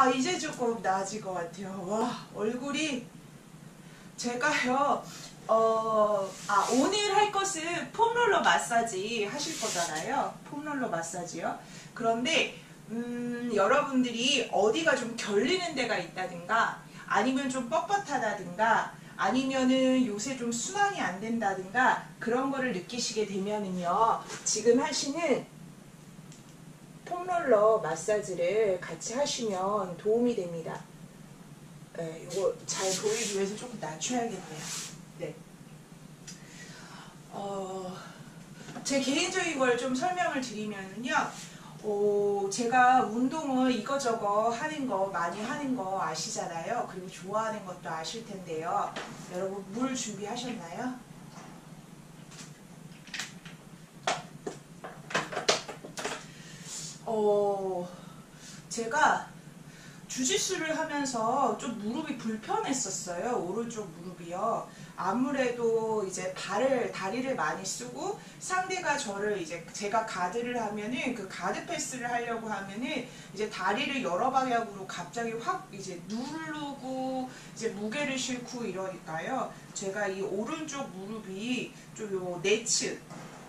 이제 조금 나아진 것 같아요. 와, 얼굴이 제가요. 오늘 할 것은 폼롤러 마사지 하실 거잖아요. 폼롤러 마사지요. 그런데 여러분들이 어디가 좀 결리는 데가 있다든가 아니면 좀 뻣뻣하다든가 아니면은 요새 좀 순환이 안 된다든가 그런 거를 느끼시게 되면은요, 지금 하시는 폼롤러 마사지를 같이 하시면 도움이 됩니다. 네, 이거 잘 보이기 위해서 조금 낮춰야겠네요. 네. 제 개인적인 걸 좀 설명을 드리면요. 제가 운동을 이거저거 하는 거 많이 하는 거 아시잖아요. 그리고 좋아하는 것도 아실 텐데요. 여러분 물 준비하셨나요? 제가 주짓수를 하면서 좀 무릎이 불편했었어요. 오른쪽 무릎이요. 아무래도 이제 다리를 많이 쓰고 상대가 저를 이제 제가 가드를 하면은 그 가드 패스를 하려고 하면은 이제 다리를 여러 방향으로 갑자기 확 이제 누르고 이제 무게를 싣고 이러니까요. 제가 이 오른쪽 무릎이 좀 요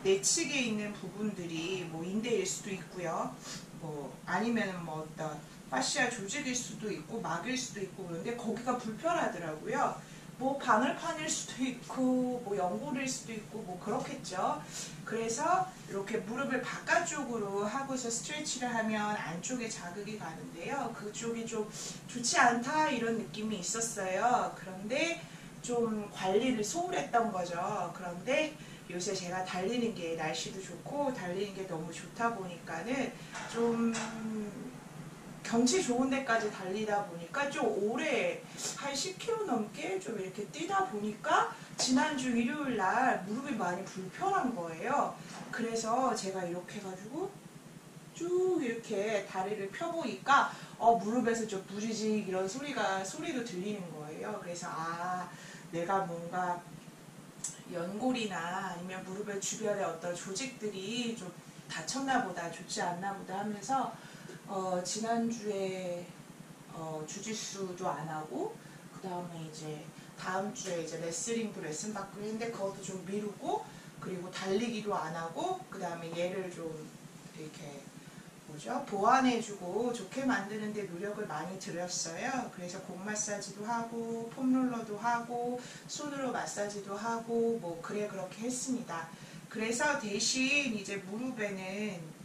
내측에 있는 부분들이 뭐 인대일 수도 있고요. 뭐 아니면은 뭐 어떤 파시아 조직일 수도 있고 막일 수도 있고 그런데 거기가 불편하더라고요. 뭐 바늘판일 수도 있고 뭐 연골일 수도 있고 뭐 그렇겠죠. 그래서 이렇게 무릎을 바깥쪽으로 하고서 스트레치를 하면 안쪽에 자극이 가는데요. 그쪽이 좀 좋지 않다 이런 느낌이 있었어요. 그런데 좀 관리를 소홀했던 거죠. 그런데 요새 제가 달리는 게 날씨도 좋고 달리는 게 너무 좋다 보니까는 좀 경치 좋은 데까지 달리다 보니까 좀 오래 한 10km 넘게 좀 이렇게 뛰다 보니까 지난주 일요일 날 무릎이 많이 불편한 거예요. 그래서 제가 이렇게 해가지고 쭉 이렇게 다리를 펴보니까 무릎에서 좀 부지직 이런 소리도 들리는 거예요. 그래서 내가 뭔가 연골이나 아니면 무릎의 주변에 어떤 조직들이 좀 다쳤나 보다, 좋지 않나 보다 하면서 지난주에 주짓수도 안 하고 그 다음에 이제 다음 주에 이제 레슬링도 레슨 받고 했는데 그것도 좀 미루고 그리고 달리기도 안 하고 그 다음에 얘를 좀 이렇게 보완해주고 좋게 만드는데 노력을 많이 들였어요. 그래서 공 마사지도 하고 폼롤러도 하고 손으로 마사지도 하고 뭐 그렇게 했습니다. 그래서 대신 이제 무릎에는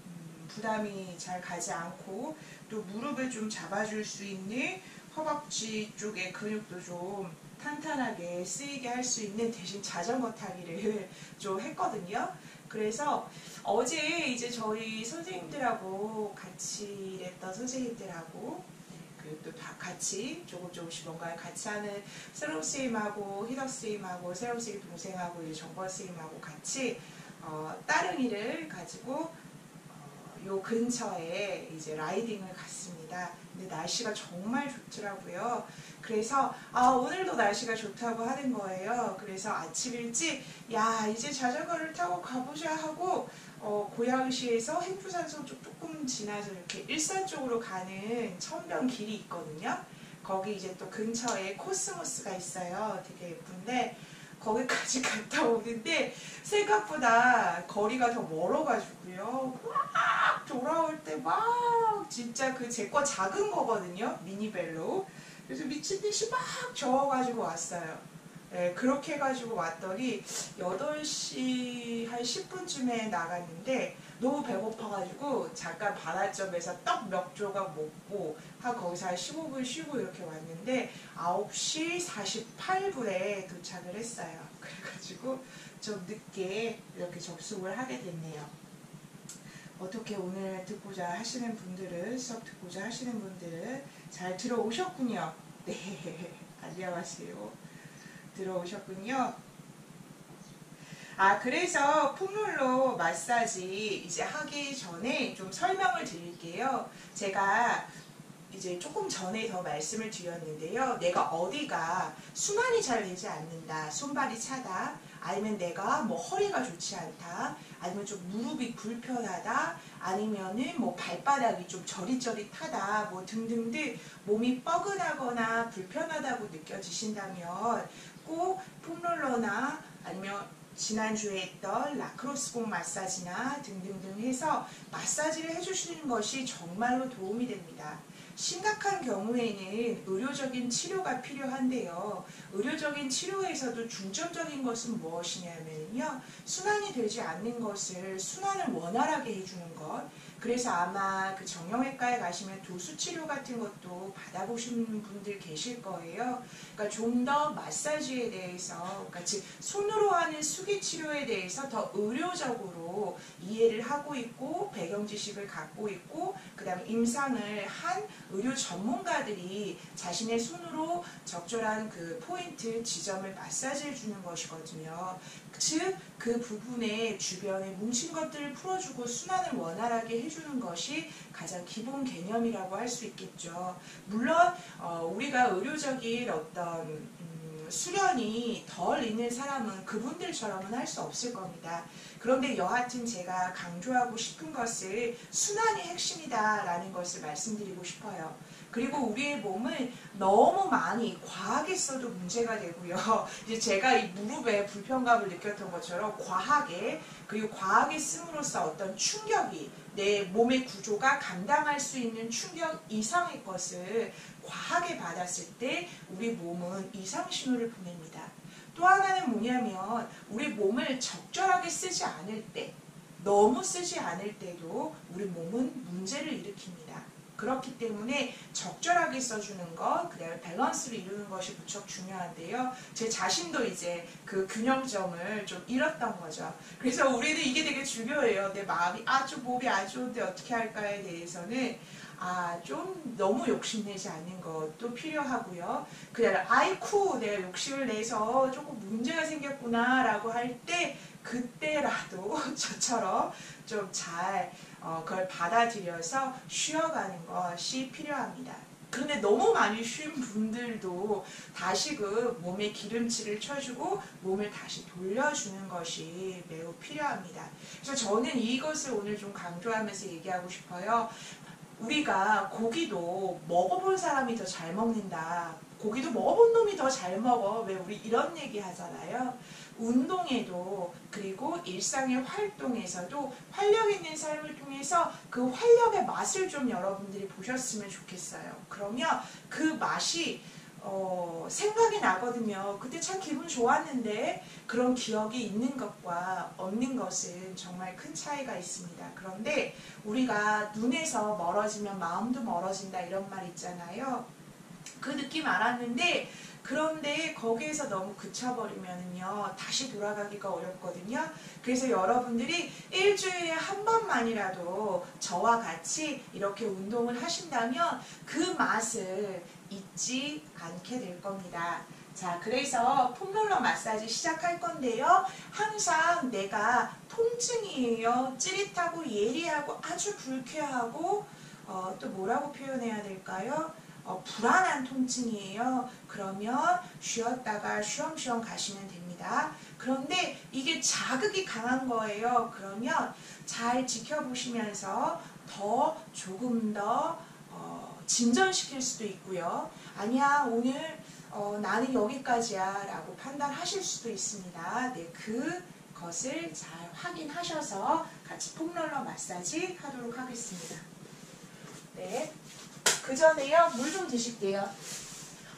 부담이 잘 가지 않고 또 무릎을 좀 잡아줄 수 있는 허벅지 쪽의 근육도 좀 탄탄하게 쓰이게 할 수 있는 대신 자전거 타기를 좀 했거든요. 그래서 어제 이제 저희 선생님들하고 같이 일했던 선생님들하고 그리고 또 다 같이 조금씩 뭔가를 같이 하는 새로운 선생님하고 희덕 선생님하고 새로운 선생님 동생하고 이제 정권 선생님하고 같이 따릉이를 가지고 요 근처에 이제 라이딩을 갔습니다. 근데 날씨가 정말 좋더라고요. 그래서 오늘도 날씨가 좋다고 하는 거예요. 그래서 아침 일찍 이제 자전거를 타고 가보자 하고 고양시에서 행주산소 쪽 조금 지나서 이렇게 일산 쪽으로 가는 천변 길이 있거든요. 거기 이제 또 근처에 코스모스가 있어요. 되게 예쁜데 거기까지 갔다 오는데 생각보다 거리가 더 멀어가지고요. 막 돌아올 때 막 진짜 제 거 작은 거거든요. 미니벨로. 그래서 미친듯이 막 저어가지고 왔어요. 네, 그렇게 해가지고 왔더니 8시 한 10분쯤에 나갔는데 너무 배고파가지고 잠깐 반환점에서 떡 몇 조각 먹고 거기서 한 15분 쉬고 이렇게 왔는데 9시 48분에 도착을 했어요. 그래가지고 좀 늦게 이렇게 접속을 하게 됐네요. 어떻게 오늘 듣고자 하시는 분들은 수업 듣고자 하시는 분들은 잘 들어오셨군요. 네, 안녕하세요. 들어오셨군요. 그래서 폼롤러 마사지 이제 하기 전에 좀 설명을 드릴게요. 제가 이제 조금 전에 더 말씀을 드렸는데요. 내가 어디가 순환이 잘 되지 않는다, 손발이 차다, 아니면 내가 뭐 허리가 좋지 않다, 아니면 좀 무릎이 불편하다, 아니면은 뭐 발바닥이 좀 저릿저릿하다, 뭐 등등등 몸이 뻐근하거나 불편하다고 느껴지신다면 꼭 폼롤러나 아니면 지난주에 했던 라크로스공 마사지나 등등등 해서 마사지를 해주시는 것이 정말로 도움이 됩니다. 심각한 경우에는 의료적인 치료가 필요한데요. 의료적인 치료에서도 중점적인 것은 무엇이냐면요. 순환이 되지 않는 것을 순환을 원활하게 해주는 것. 그래서 아마 그 정형외과에 가시면 도수치료 같은 것도 받아보시는 분들 계실 거예요. 그러니까 좀 더 마사지에 대해서, 그러니까 즉 손으로 하는 수기치료에 대해서 더 의료적으로 이해를 하고 있고 배경 지식을 갖고 있고 그 다음에 임상을 한 의료 전문가들이 자신의 손으로 적절한 그 포인트 지점을 마사지해 주는 것이거든요. 즉 그 부분에 주변에 뭉친 것들을 풀어주고 순환을 원활하게 해주는 것이 가장 기본 개념이라고 할 수 있겠죠. 물론 우리가 의료적인 어떤 수련이 덜 있는 사람은 그분들처럼은 할 수 없을 겁니다. 그런데 여하튼 제가 강조하고 싶은 것을 순환이 핵심이다라는 것을 말씀드리고 싶어요. 그리고 우리의 몸을 너무 많이 과하게 써도 문제가 되고요. 이제 제가 이 무릎에 불편감을 느꼈던 것처럼 과하게, 그리고 과하게 씀으로써 어떤 충격이 내 몸의 구조가 감당할 수 있는 충격 이상의 것을 과하게 받았을 때 우리 몸은 이상 신호를 보냅니다. 또 하나는 뭐냐면 우리 몸을 적절하게 쓰지 않을 때, 너무 쓰지 않을 때도 우리 몸은 문제를 일으킵니다. 그렇기 때문에 적절하게 써주는 것, 그 다음에 밸런스를 이루는 것이 무척 중요한데요. 제 자신도 이제 그 균형점을 좀 잃었던 거죠. 그래서 우리는 이게 되게 중요해요. 내 마음이 아주 몸이 안 좋은데 어떻게 할까에 대해서는 좀 너무 욕심내지 않는 것도 필요하고요. 그 다음에 아이쿠 내가 욕심을 내서 조금 문제가 생겼구나 라고 할 때 그때라도 저처럼 좀 잘 그걸 받아들여서 쉬어가는 것이 필요합니다. 그런데 너무 많이 쉰 분들도 다시금 몸에 기름칠을 쳐주고 몸을 다시 돌려주는 것이 매우 필요합니다. 그래서 저는 이것을 오늘 좀 강조하면서 얘기하고 싶어요. 우리가 고기도 먹어본 사람이 더 잘 먹는다. 고기도 먹어본 놈이 더 잘 먹어. 왜 우리 이런 얘기 하잖아요. 운동에도 그리고 일상의 활동에서도 활력 있는 삶을 통해서 그 활력의 맛을 좀 여러분들이 보셨으면 좋겠어요. 그러면 그 맛이 생각이 나거든요. 그때 참 기분 좋았는데 그런 기억이 있는 것과 없는 것은 정말 큰 차이가 있습니다. 그런데 우리가 눈에서 멀어지면 마음도 멀어진다 이런 말 있잖아요. 그 느낌 알았는데 그런데 거기에서 너무 그쳐버리면요 다시 돌아가기가 어렵거든요. 그래서 여러분들이 일주일에 한 번만이라도 저와 같이 이렇게 운동을 하신다면 그 맛을 잊지 않게 될 겁니다. 자, 그래서 폼롤러 마사지 시작할 건데요. 항상 내가 통증이에요. 찌릿하고 예리하고 아주 불쾌하고 또 뭐라고 표현해야 될까요? 불안한 통증이에요. 그러면 쉬었다가 쉬엄쉬엄 가시면 됩니다. 그런데 이게 자극이 강한 거예요. 그러면 잘 지켜보시면서 조금 더 진전시킬 수도 있고요. 아니야 오늘 나는 여기까지야 라고 판단하실 수도 있습니다. 네, 그것을 잘 확인하셔서 같이 폼롤러 마사지 하도록 하겠습니다. 네. 그 전에요, 물 좀 드실게요.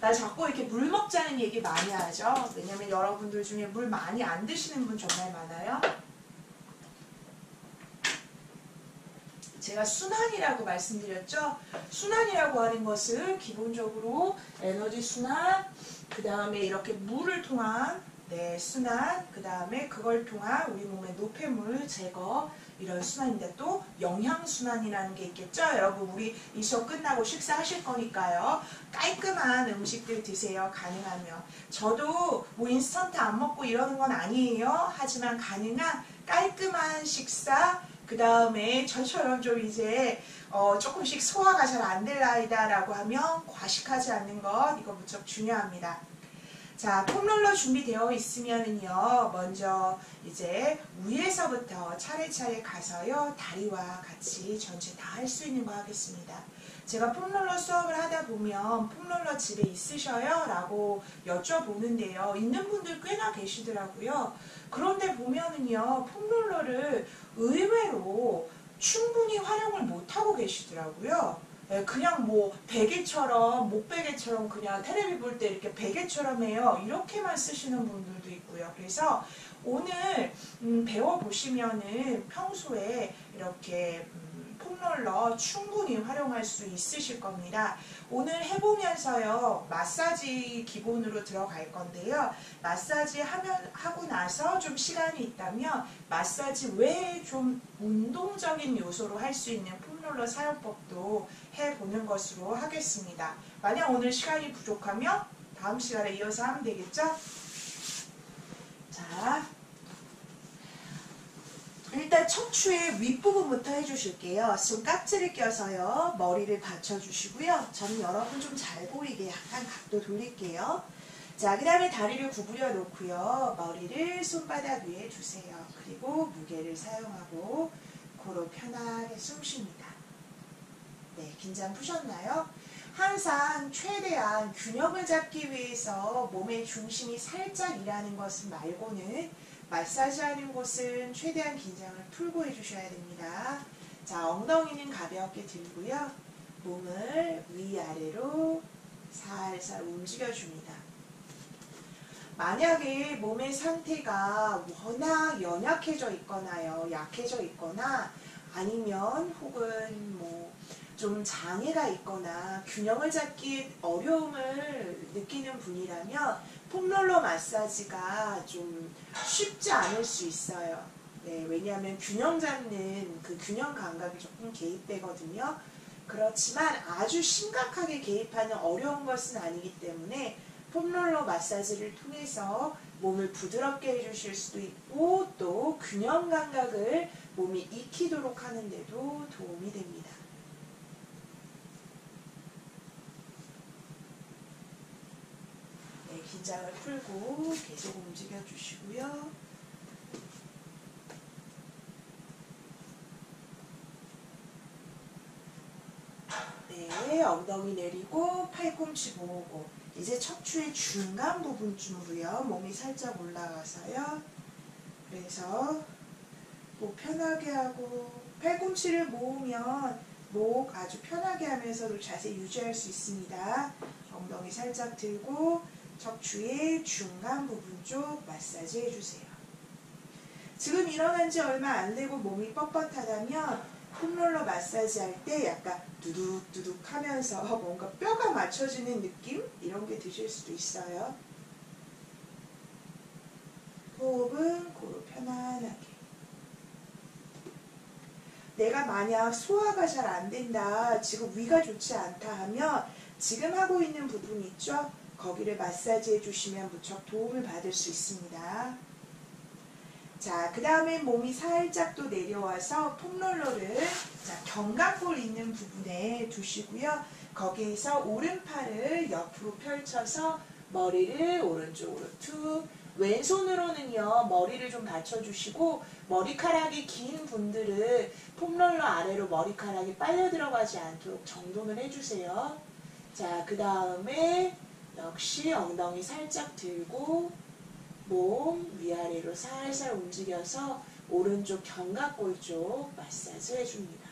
나 자꾸 이렇게 물 먹자는 얘기 많이 하죠. 왜냐면 여러분들 중에 물 많이 안 드시는 분 정말 많아요. 제가 순환이라고 말씀드렸죠. 순환이라고 하는 것은 기본적으로 에너지 순환, 그 다음에 이렇게 물을 통한 순환, 그 다음에 그걸 통한 우리 몸의 노폐물 제거, 이런 순환인데 또 영양순환이라는 게 있겠죠. 여러분 우리 이 수업 끝나고 식사하실 거니까요. 깔끔한 음식들 드세요. 가능하면. 저도 뭐 인스턴트 안 먹고 이러는 건 아니에요. 하지만 가능한 깔끔한 식사, 그 다음에 저처럼 좀 이제 조금씩 소화가 잘 안 될 나이다 라고 하면 과식하지 않는 것, 이거 무척 중요합니다. 자, 폼롤러 준비되어 있으면은요, 먼저 이제 위에서부터 차례차례 가서요, 다리와 같이 전체 다 할 수 있는 거 하겠습니다. 제가 폼롤러 수업을 하다 보면 폼롤러 집에 있으셔요? 라고 여쭤보는데요. 있는 분들 꽤나 계시더라고요. 그런데 보면은요, 폼롤러를 의외로 충분히 활용을 못하고 계시더라고요. 그냥 뭐 베개처럼 목베개처럼 그냥 테레비 볼 때 이렇게 베개처럼 해요. 이렇게만 쓰시는 분들도 있고요. 그래서 오늘 배워보시면은 평소에 이렇게 폼롤러 충분히 활용할 수 있으실 겁니다. 오늘 해보면서요, 마사지 기본으로 들어갈 건데요. 마사지 하고 나서 좀 시간이 있다면 마사지 외에 좀 운동적인 요소로 할 수 있는 폼롤러 사용법도 해보는 것으로 하겠습니다. 만약 오늘 시간이 부족하면 다음 시간에 이어서 하면 되겠죠? 자, 일단 척추의 윗부분부터 해주실게요. 손깍지를 껴서요. 머리를 받쳐주시고요. 저는 여러분 좀 잘 보이게 약간 각도 돌릴게요. 자, 그 다음에 다리를 구부려 놓고요. 머리를 손바닥 위에 두세요. 그리고 무게를 사용하고 코로 편하게 숨 쉽니다. 네, 긴장 푸셨나요? 항상 최대한 균형을 잡기 위해서 몸의 중심이 살짝 일하는 것은 말고는 마사지하는 곳은 최대한 긴장을 풀고 해주셔야 됩니다. 자, 엉덩이는 가볍게 들고요. 몸을 위아래로 살살 움직여줍니다. 만약에 몸의 상태가 워낙 연약해져 있거나요, 약해져 있거나 아니면 혹은 뭐 좀 장애가 있거나 균형을 잡기 어려움을 느끼는 분이라면 폼롤러 마사지가 좀 쉽지 않을 수 있어요. 네, 왜냐하면 균형 잡는 그 균형 감각이 조금 개입되거든요. 그렇지만 아주 심각하게 개입하는 어려운 것은 아니기 때문에 폼롤러 마사지를 통해서 몸을 부드럽게 해주실 수도 있고 또 균형 감각을 몸이 익히도록 하는데도 도움이 됩니다. 네, 긴장을 풀고 계속 움직여 주시고요. 네, 엉덩이 내리고 팔꿈치 모으고 이제 척추의 중간 부분쯤으로요. 몸이 살짝 올라가서요. 그래서 목 편하게 하고 팔꿈치를 모으면 목 아주 편하게 하면서도 자세 유지할 수 있습니다. 엉덩이 살짝 들고 척추의 중간 부분 쪽 마사지 해주세요. 지금 일어난 지 얼마 안 되고 몸이 뻣뻣하다면 폼롤러 마사지 할 때 약간 두둑두둑 하면서 뭔가 뼈가 맞춰지는 느낌? 이런 게 드실 수도 있어요. 호흡은 코로 편안하게. 내가 만약 소화가 잘 안 된다, 지금 위가 좋지 않다 하면 지금 하고 있는 부분 있죠? 거기를 마사지 해주시면 무척 도움을 받을 수 있습니다. 자, 그 다음에 몸이 살짝 또 내려와서 폼롤러를 견갑골 있는 부분에 두시고요. 거기에서 오른팔을 옆으로 펼쳐서 머리를 오른쪽으로 툭, 왼손으로는요 머리를 좀 받쳐주시고 머리카락이 긴 분들은 폼롤러 아래로 머리카락이 빨려 들어가지 않도록 정돈을 해주세요. 자, 그 다음에 역시 엉덩이 살짝 들고 몸 위아래로 살살 움직여서 오른쪽 견갑골 쪽 마사지 해줍니다.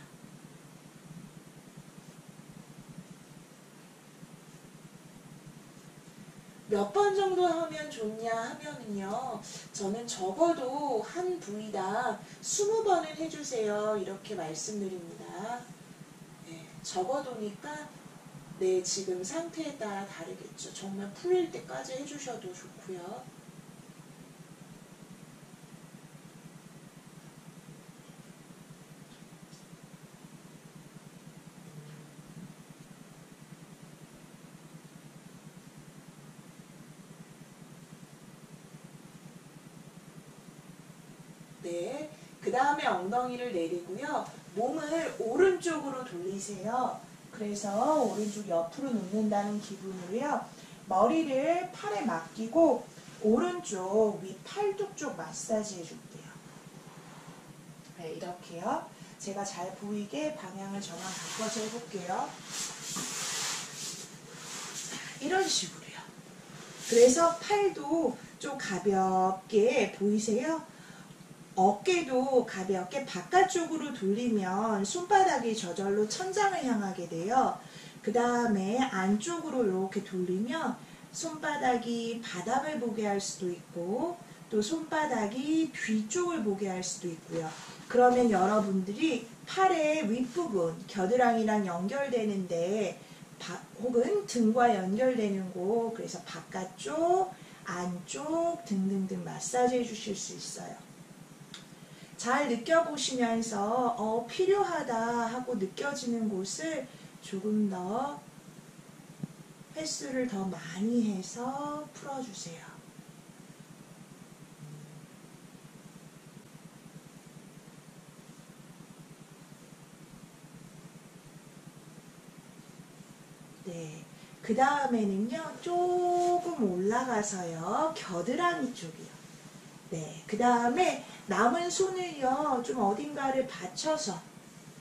몇 번 정도 하면 좋냐 하면은요, 저는 적어도 한 부위당 20번은 해주세요. 이렇게 말씀드립니다. 네, 적어도니까 내 지금 상태에 따라 다르겠죠. 정말 풀릴 때까지 해주셔도 좋고요. 네, 그 다음에 엉덩이를 내리고요. 몸을 오른쪽으로 돌리세요. 그래서 오른쪽 옆으로 눕는다는 기분으로요. 머리를 팔에 맡기고 오른쪽 위 팔뚝 쪽 마사지 해줄게요. 네, 이렇게요. 제가 잘 보이게 방향을 저만 바꿔서 해볼게요. 이런 식으로요. 그래서 팔도 좀 가볍게 보이세요? 어깨도 가볍게 바깥쪽으로 돌리면 손바닥이 저절로 천장을 향하게 돼요. 그 다음에 안쪽으로 이렇게 돌리면 손바닥이 바닥을 보게 할 수도 있고 또 손바닥이 뒤쪽을 보게 할 수도 있고요. 그러면 여러분들이 팔의 윗부분, 겨드랑이랑 연결되는데 혹은 등과 연결되는 곳, 그래서 바깥쪽, 안쪽 등등등 마사지 해주실 수 있어요. 잘 느껴보시면서 필요하다 하고 느껴지는 곳을 조금 더 횟수를 더 많이 해서 풀어주세요. 네, 그 다음에는요 조금 올라가서요 겨드랑이 쪽이요. 네, 그 다음에 남은 손을요 좀 어딘가를 받쳐서,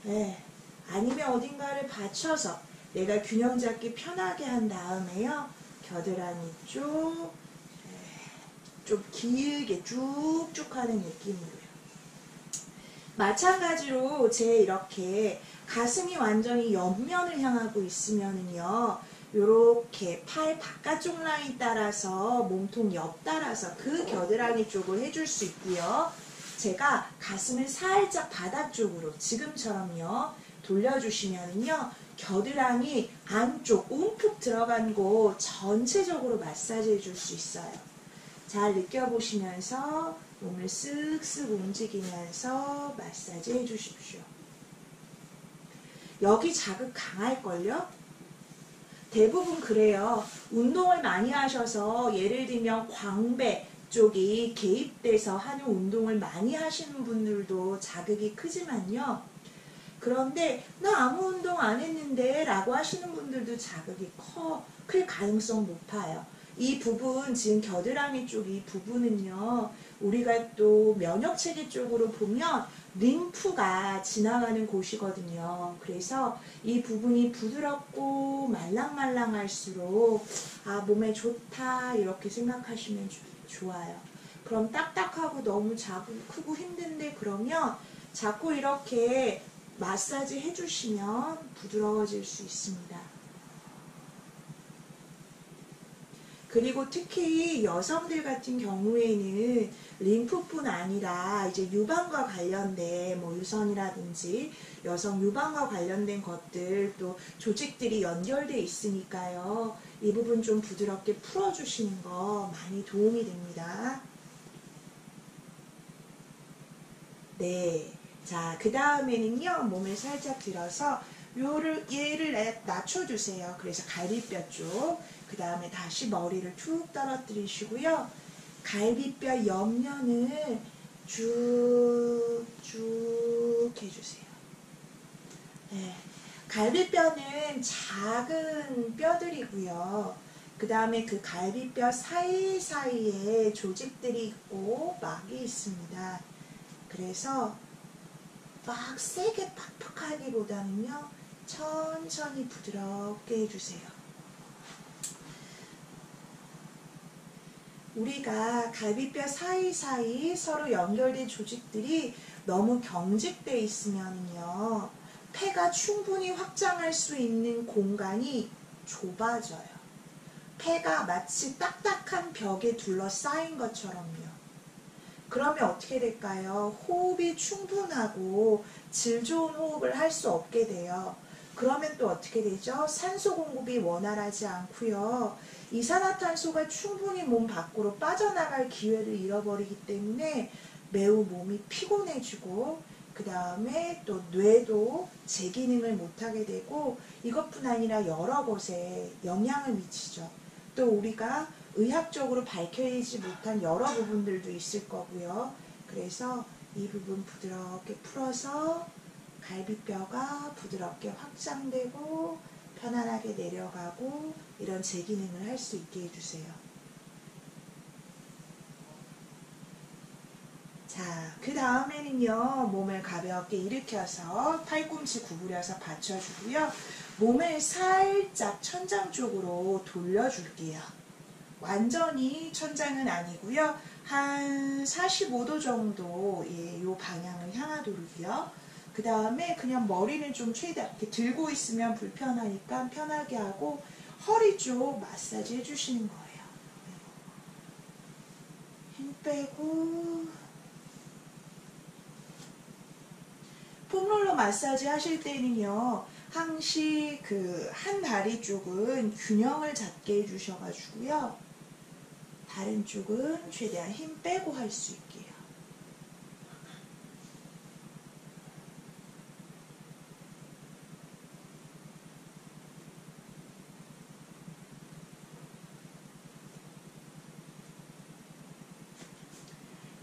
네, 아니면 어딘가를 받쳐서 내가 균형 잡기 편하게 한 다음에요 겨드랑이 쪽, 좀 길게 쭉쭉 하는 느낌으로요. 마찬가지로 제 이렇게 가슴이 완전히 옆면을 향하고 있으면은요 요렇게 팔 바깥쪽 라인 따라서 몸통 옆 따라서 그 겨드랑이 쪽을 해줄 수 있고요. 제가 가슴을 살짝 바닥 쪽으로 지금처럼요 돌려주시면은요 겨드랑이 안쪽 움푹 들어간 곳 전체적으로 마사지 해줄 수 있어요. 잘 느껴보시면서 몸을 쓱쓱 움직이면서 마사지 해주십시오. 여기 자극 강할걸요? 대부분 그래요. 운동을 많이 하셔서 예를 들면 광배 쪽이 개입돼서 하는 운동을 많이 하시는 분들도 자극이 크지만요. 그런데 나 아무 운동 안 했는데 라고 하시는 분들도 자극이 클 가능성 높아요. 이 부분, 지금 겨드랑이 쪽 이 부분은요, 우리가 또 면역체계 쪽으로 보면 림프가 지나가는 곳이거든요. 그래서 이 부분이 부드럽고 말랑말랑할수록 몸에 좋다 이렇게 생각하시면 좋아요. 그럼 딱딱하고 너무 자극 크고 힘든데 그러면 자꾸 이렇게 마사지 해주시면 부드러워질 수 있습니다. 그리고 특히 여성들 같은 경우에는 림프뿐 아니라 이제 유방과 관련된 뭐 유선이라든지 여성 유방과 관련된 것들 또 조직들이 연결돼 있으니까요. 이 부분 좀 부드럽게 풀어주시는 거 많이 도움이 됩니다. 네. 자, 그 다음에는요, 몸을 살짝 들어서 얘를 낮춰주세요. 그래서 갈비뼈 쪽. 그 다음에 다시 머리를 툭 떨어뜨리시고요. 갈비뼈 옆면을 쭉쭉 해주세요. 네. 갈비뼈는 작은 뼈들이고요. 그 다음에 그 갈비뼈 사이사이에 조직들이 있고 막이 있습니다. 그래서 막 세게 팍팍 하기보다는요 천천히 부드럽게 해주세요. 우리가 갈비뼈 사이사이 서로 연결된 조직들이 너무 경직되어 있으면요 폐가 충분히 확장할 수 있는 공간이 좁아져요. 폐가 마치 딱딱한 벽에 둘러싸인 것처럼요. 그러면 어떻게 될까요? 호흡이 충분하고 질 좋은 호흡을 할 수 없게 돼요. 그러면 또 어떻게 되죠? 산소 공급이 원활하지 않고요. 이산화탄소가 충분히 몸 밖으로 빠져나갈 기회를 잃어버리기 때문에 매우 몸이 피곤해지고 그 다음에 또 뇌도 제 기능을 못하게 되고 이것뿐 아니라 여러 곳에 영향을 미치죠. 또 우리가 의학적으로 밝혀지지 못한 여러 부분들도 있을 거고요. 그래서 이 부분 부드럽게 풀어서 갈비뼈가 부드럽게 확장되고 편안하게 내려가고 이런 재기능을 할 수 있게 해주세요. 자, 그 다음에는요, 몸을 가볍게 일으켜서 팔꿈치 구부려서 받쳐주고요. 몸을 살짝 천장 쪽으로 돌려줄게요. 완전히 천장은 아니고요. 한 45도 정도 요 방향을 향하도록요. 그 다음에 그냥 머리는 좀 최대한 이렇게 들고 있으면 불편하니까 편하게 하고 허리 쪽 마사지 해주시는 거예요. 힘 빼고 폼롤러 마사지 하실 때는요. 항시 그 한 다리 쪽은 균형을 잡게 해주셔가지고요. 다른 쪽은 최대한 힘 빼고 할 수 있게요.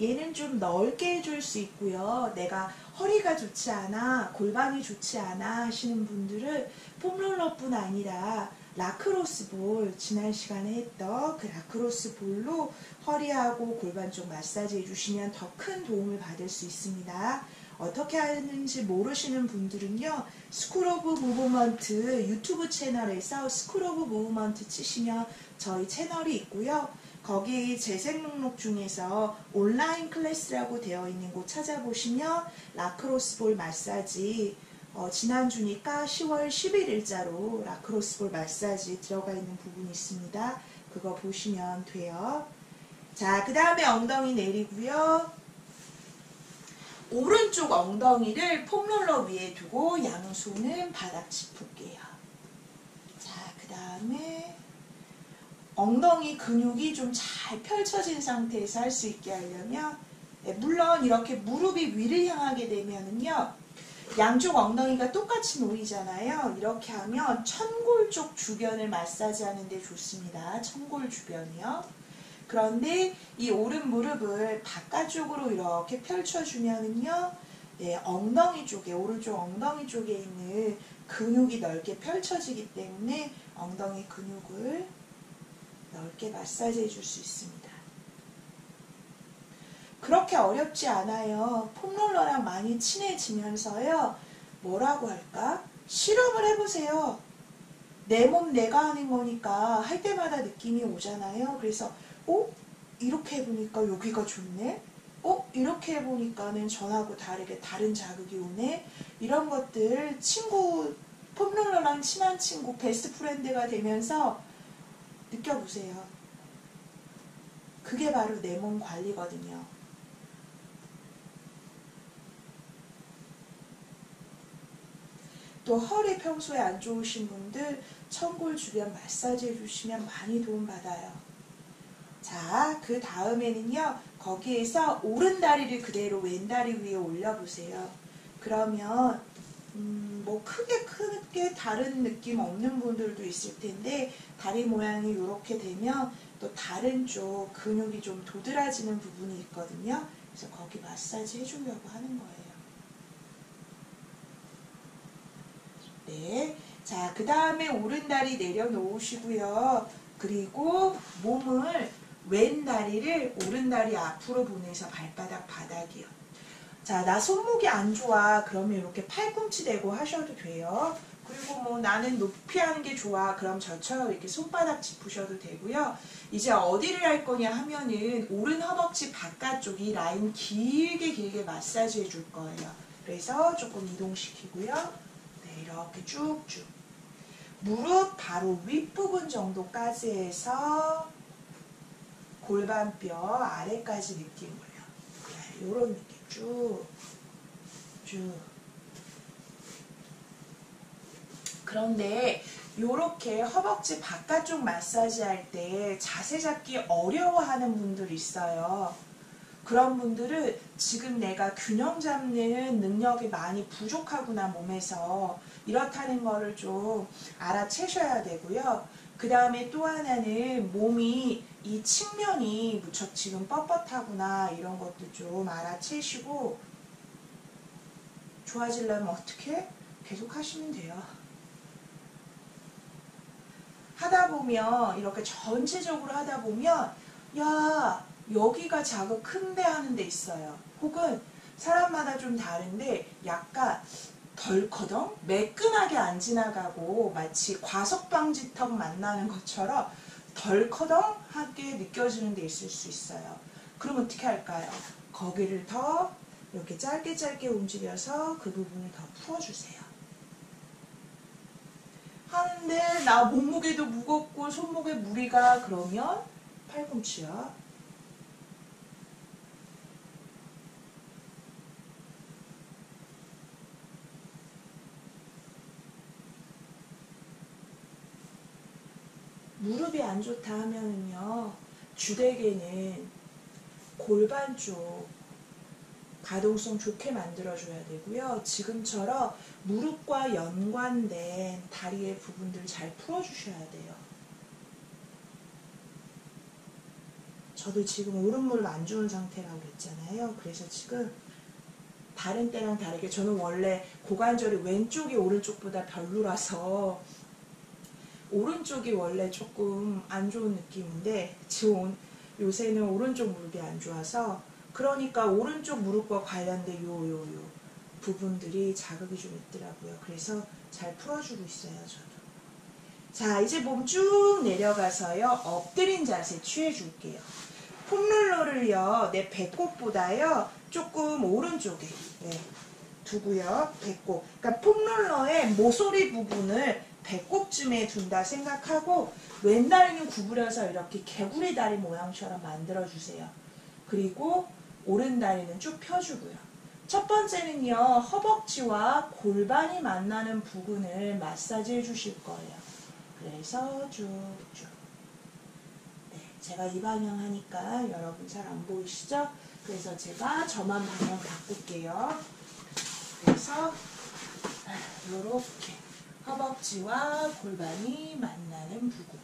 얘는 좀 넓게 해줄 수 있고요. 내가 허리가 좋지 않아, 골반이 좋지 않아 하시는 분들은 폼롤러뿐 아니라 라크로스 볼, 지난 시간에 했던 그 라크로스 볼로 허리하고 골반 쪽 마사지 해주시면 더 큰 도움을 받을 수 있습니다. 어떻게 하는지 모르시는 분들은요. 스쿨 오브 무브먼트 유튜브 채널에서 스쿨 오브 무브먼트 치시면 저희 채널이 있고요. 거기 재생 목록 중에서 온라인 클래스라고 되어 있는 곳 찾아보시면 라크로스 볼 마사지 지난주니까 10월 11일자로 라크로스 볼 마사지 들어가 있는 부분이 있습니다. 그거 보시면 돼요. 자, 그 다음에 엉덩이 내리고요. 오른쪽 엉덩이를 폼롤러 위에 두고 양손은 바닥 짚을게요. 자, 그 다음에 엉덩이 근육이 좀 잘 펼쳐진 상태에서 할 수 있게 하려면 물론 이렇게 무릎이 위를 향하게 되면은요. 양쪽 엉덩이가 똑같이 놓이잖아요. 이렇게 하면 천골 쪽 주변을 마사지 하는 데 좋습니다. 천골 주변이요. 그런데 이 오른 무릎을 바깥쪽으로 이렇게 펼쳐주면은요. 엉덩이 쪽에, 오른쪽 엉덩이 쪽에 있는 근육이 넓게 펼쳐지기 때문에 엉덩이 근육을 넓게 마사지 해줄 수 있습니다. 그렇게 어렵지 않아요. 폼롤러랑 많이 친해지면서요. 뭐라고 할까? 실험을 해보세요. 내 몸 내가 하는 거니까 할 때마다 느낌이 오잖아요. 그래서 이렇게 해보니까 여기가 좋네. 이렇게 해보니까는 전하고 다르게 다른 자극이 오네. 이런 것들 친구, 폼롤러랑 친한 친구, 베스트 프렌드가 되면서 느껴보세요. 그게 바로 내 몸 관리거든요. 또 허리 평소에 안 좋으신 분들 천골 주변 마사지 해주시면 많이 도움받아요. 자, 그 다음에는요. 거기에서 오른 다리를 그대로 왼 다리 위에 올려보세요. 그러면 뭐 크게 다른 느낌 없는 분들도 있을 텐데 다리 모양이 이렇게 되면 또 다른 쪽 근육이 좀 도드라지는 부분이 있거든요. 그래서 거기 마사지 해주려고 하는 거예요. 네. 자, 그 다음에 오른 다리 내려놓으시고요. 그리고 몸을 왼 다리를 오른 다리 앞으로 보내서 발바닥 바닥이요. 자, 나 손목이 안 좋아. 그러면 이렇게 팔꿈치 대고 하셔도 돼요. 그리고 뭐 나는 높이 하는 게 좋아. 그럼 저처럼 이렇게 손바닥 짚으셔도 되고요. 이제 어디를 할 거냐 하면은 오른 허벅지 바깥쪽이 라인 길게 마사지 해줄 거예요. 그래서 조금 이동시키고요. 네, 이렇게 쭉쭉. 무릎 바로 윗부분 정도까지 해서 골반뼈 아래까지 느낌으로요. 네, 요런 느낌 쭉. 그런데 요렇게 허벅지 바깥쪽 마사지 할 때 자세 잡기 어려워하는 분들이 있어요. 그런 분들은 지금 내가 균형 잡는 능력이 많이 부족하구나 몸에서 이렇다는 거를 좀 알아채셔야 되고요. 그 다음에 또 하나는 몸이 이 측면이 무척 지금 뻣뻣하구나 이런 것도 좀 알아채시고 좋아지려면 어떻게? 계속 하시면 돼요. 하다 보면 이렇게 전체적으로 하다 보면 야 여기가 자극 큰데 하는 데 있어요. 혹은 사람마다 좀 다른데 약간 덜커덩 매끈하게 안 지나가고 마치 과석방지턱 만나는 것처럼 덜커덩하게 느껴지는 데 있을 수 있어요. 그럼 어떻게 할까요? 거기를 더 이렇게 짧게 짧게 움직여서 그 부분을 더 풀어주세요. 하는데 나 몸무게도 무겁고 손목에 무리가 그러면 팔꿈치요. 무릎이 안 좋다 하면은요, 주되게는 골반 쪽 가동성 좋게 만들어줘야 되고요. 지금처럼 무릎과 연관된 다리의 부분들 잘 풀어주셔야 돼요. 저도 지금 오른 무릎 안 좋은 상태라고 그랬잖아요. 그래서 지금 다른 때랑 다르게 저는 원래 고관절이 왼쪽이 오른쪽보다 별로라서 오른쪽이 원래 조금 안 좋은 느낌인데 지금 요새는 오른쪽 무릎이 안 좋아서 그러니까 오른쪽 무릎과 관련된 요 부분들이 자극이 좀 있더라고요. 그래서 잘 풀어주고 있어요, 저도. 자, 이제 몸 쭉 내려가서요. 엎드린 자세 취해줄게요. 폼롤러를요, 내 배꼽보다요, 조금 오른쪽에 두고요. 배꼽. 그러니까 폼롤러의 모서리 부분을 배꼽쯤에 둔다 생각하고 왼다리는 구부려서 이렇게 개구리 다리 모양처럼 만들어주세요. 그리고 오른다리는 쭉 펴주고요. 첫 번째는요. 허벅지와 골반이 만나는 부분을 마사지 해주실 거예요. 그래서 쭉쭉. 네, 제가 이 방향 하니까 여러분 잘 안 보이시죠? 그래서 제가 저만 방향 바꿀게요. 그래서 이렇게 허벅지와 골반이 만나는 부분.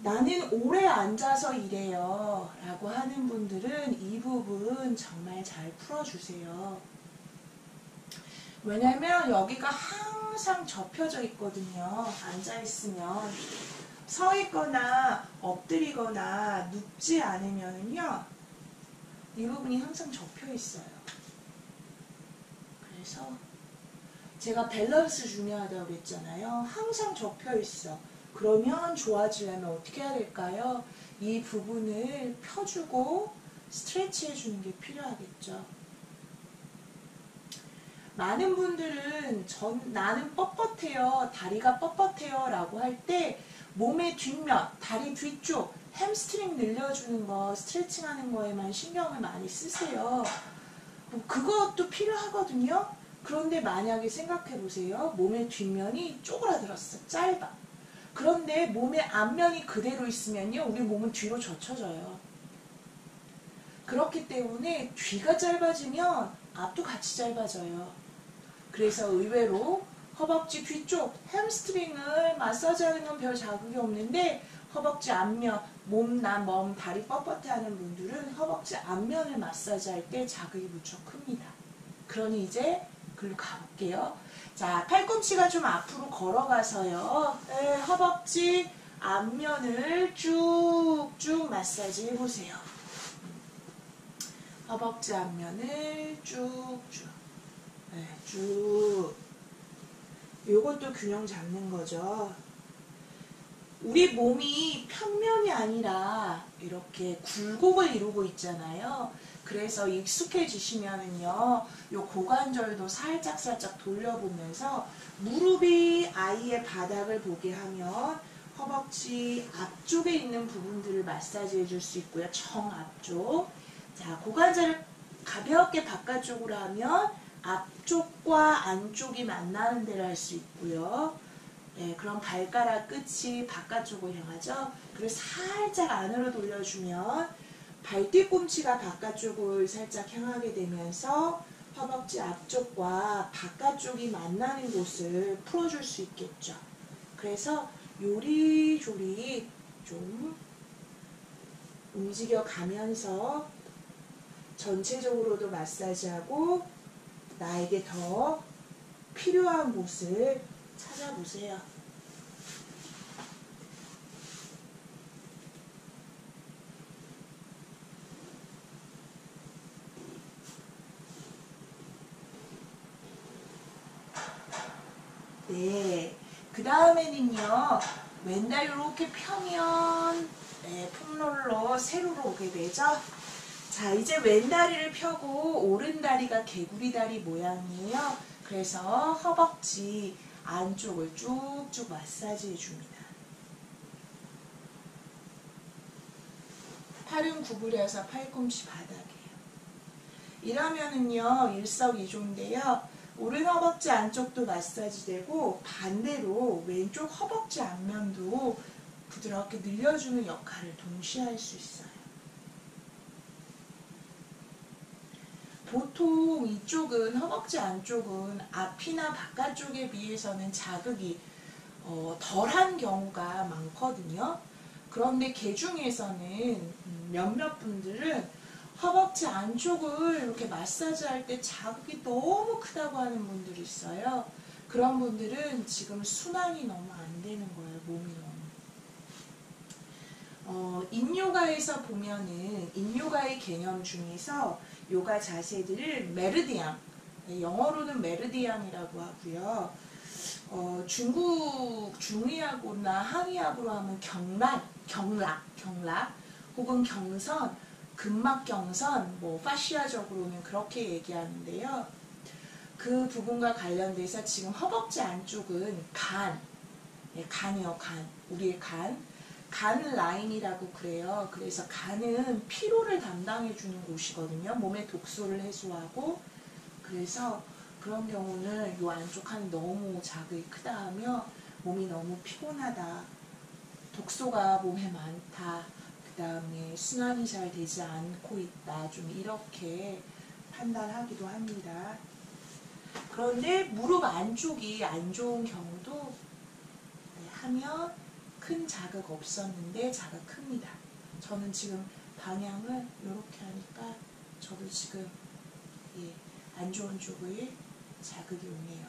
나는 오래 앉아서 일해요 라고 하는 분들은 이 부분 정말 잘 풀어주세요. 왜냐면 여기가 항상 접혀져 있거든요. 앉아있으면 서 있거나 엎드리거나 눕지 않으면요 이 부분이 항상 접혀 있어요. 그래서 제가 밸런스 중요하다고 그랬잖아요. 항상 접혀 있어. 그러면 좋아지려면 어떻게 해야 될까요? 이 부분을 펴주고 스트레치 해주는 게 필요하겠죠. 많은 분들은 나는 뻣뻣해요, 다리가 뻣뻣해요 라고 할 때 몸의 뒷면, 다리 뒤쪽, 햄스트링 늘려주는 거, 스트레칭 하는 거에만 신경을 많이 쓰세요. 그것도 필요하거든요. 그런데 만약에 생각해 보세요. 몸의 뒷면이 쪼그라들었어, 짧아. 그런데 몸의 앞면이 그대로 있으면요, 우리 몸은 뒤로 젖혀져요. 그렇기 때문에 뒤가 짧아지면 앞도 같이 짧아져요. 그래서 의외로 허벅지 뒤쪽 햄스트링을 마사지하는 건 별 자극이 없는데 허벅지 앞면, 몸 다리 뻣뻣해 하는 분들은 허벅지 앞면을 마사지할 때 자극이 무척 큽니다. 그러니 이제 글로 가볼게요. 자, 팔꿈치가 좀 앞으로 걸어가서요. 허벅지 앞면을 쭉쭉 마사지 해보세요. 허벅지 앞면을 쭉쭉. 쭉. 요것도 균형 잡는 거죠. 우리 몸이 평면이 아니라 이렇게 굴곡을 이루고 있잖아요. 그래서 익숙해지시면은요, 요 고관절도 살짝 돌려보면서 무릎이 아이의 바닥을 보게 하면 허벅지 앞쪽에 있는 부분들을 마사지 해줄 수 있고요. 정 앞쪽. 자, 고관절을 가볍게 바깥쪽으로 하면 앞쪽과 안쪽이 만나는 데를 할 수 있고요. 네, 그럼 발가락 끝이 바깥쪽으로 향하죠. 그리고 살짝 안으로 돌려주면 발 뒤꿈치가 바깥쪽을 살짝 향하게 되면서 허벅지 앞쪽과 바깥쪽이 만나는 곳을 풀어줄 수 있겠죠. 그래서 요리조리 좀 움직여 가면서 전체적으로도 마사지하고 나에게 더 필요한 곳을 찾아보세요. 네, 그 다음에는요, 왼다리 이렇게 펴면 네, 폼롤러 세로로 오게 되죠. 자, 이제 왼다리를 펴고 오른다리가 개구리다리 모양이에요. 그래서 허벅지 안쪽을 쭉쭉 마사지 해줍니다. 팔은 구부려서 팔꿈치 바닥이에요. 이러면은요, 일석이조인데요. 오른 허벅지 안쪽도 마사지 되고 반대로 왼쪽 허벅지 앞면도 부드럽게 늘려주는 역할을 동시에 할 수 있어요. 보통 이쪽은 허벅지 안쪽은 앞이나 바깥쪽에 비해서는 자극이 덜한 경우가 많거든요. 그런데 개 중에서는 몇몇 분들은 허벅지 안쪽을 이렇게 마사지할 때 자극이 너무 크다고 하는 분들이 있어요. 그런 분들은 지금 순환이 너무 안 되는 거예요. 몸이 너무. 인요가에서 보면은 인요가의 개념 중에서 요가 자세들을 메르디앙, 영어로는 메르디앙이라고 하고요. 중국 중의학으로나 항의학으로 하면 경락 혹은 경선, 근막경선, 뭐 파시아적으로는 그렇게 얘기하는데요. 그 부분과 관련돼서 지금 허벅지 안쪽은 간이요, 우리의 간 라인이라고 그래요. 그래서 간은 피로를 담당해주는 곳이거든요. 몸의 독소를 해소하고. 그래서 그런 경우는 이 안쪽 칸이 너무 자극이 크다 하면 몸이 너무 피곤하다, 독소가 몸에 많다, 그 다음에 순환이 잘 되지 않고 있다, 좀 이렇게 판단하기도 합니다. 그런데 무릎 안쪽이 안 좋은 경우도 하면 큰 자극 없었는데 자극 큽니다. 저는 지금 방향을 이렇게 하니까 저도 지금 안 좋은 쪽에 자극이 오네요.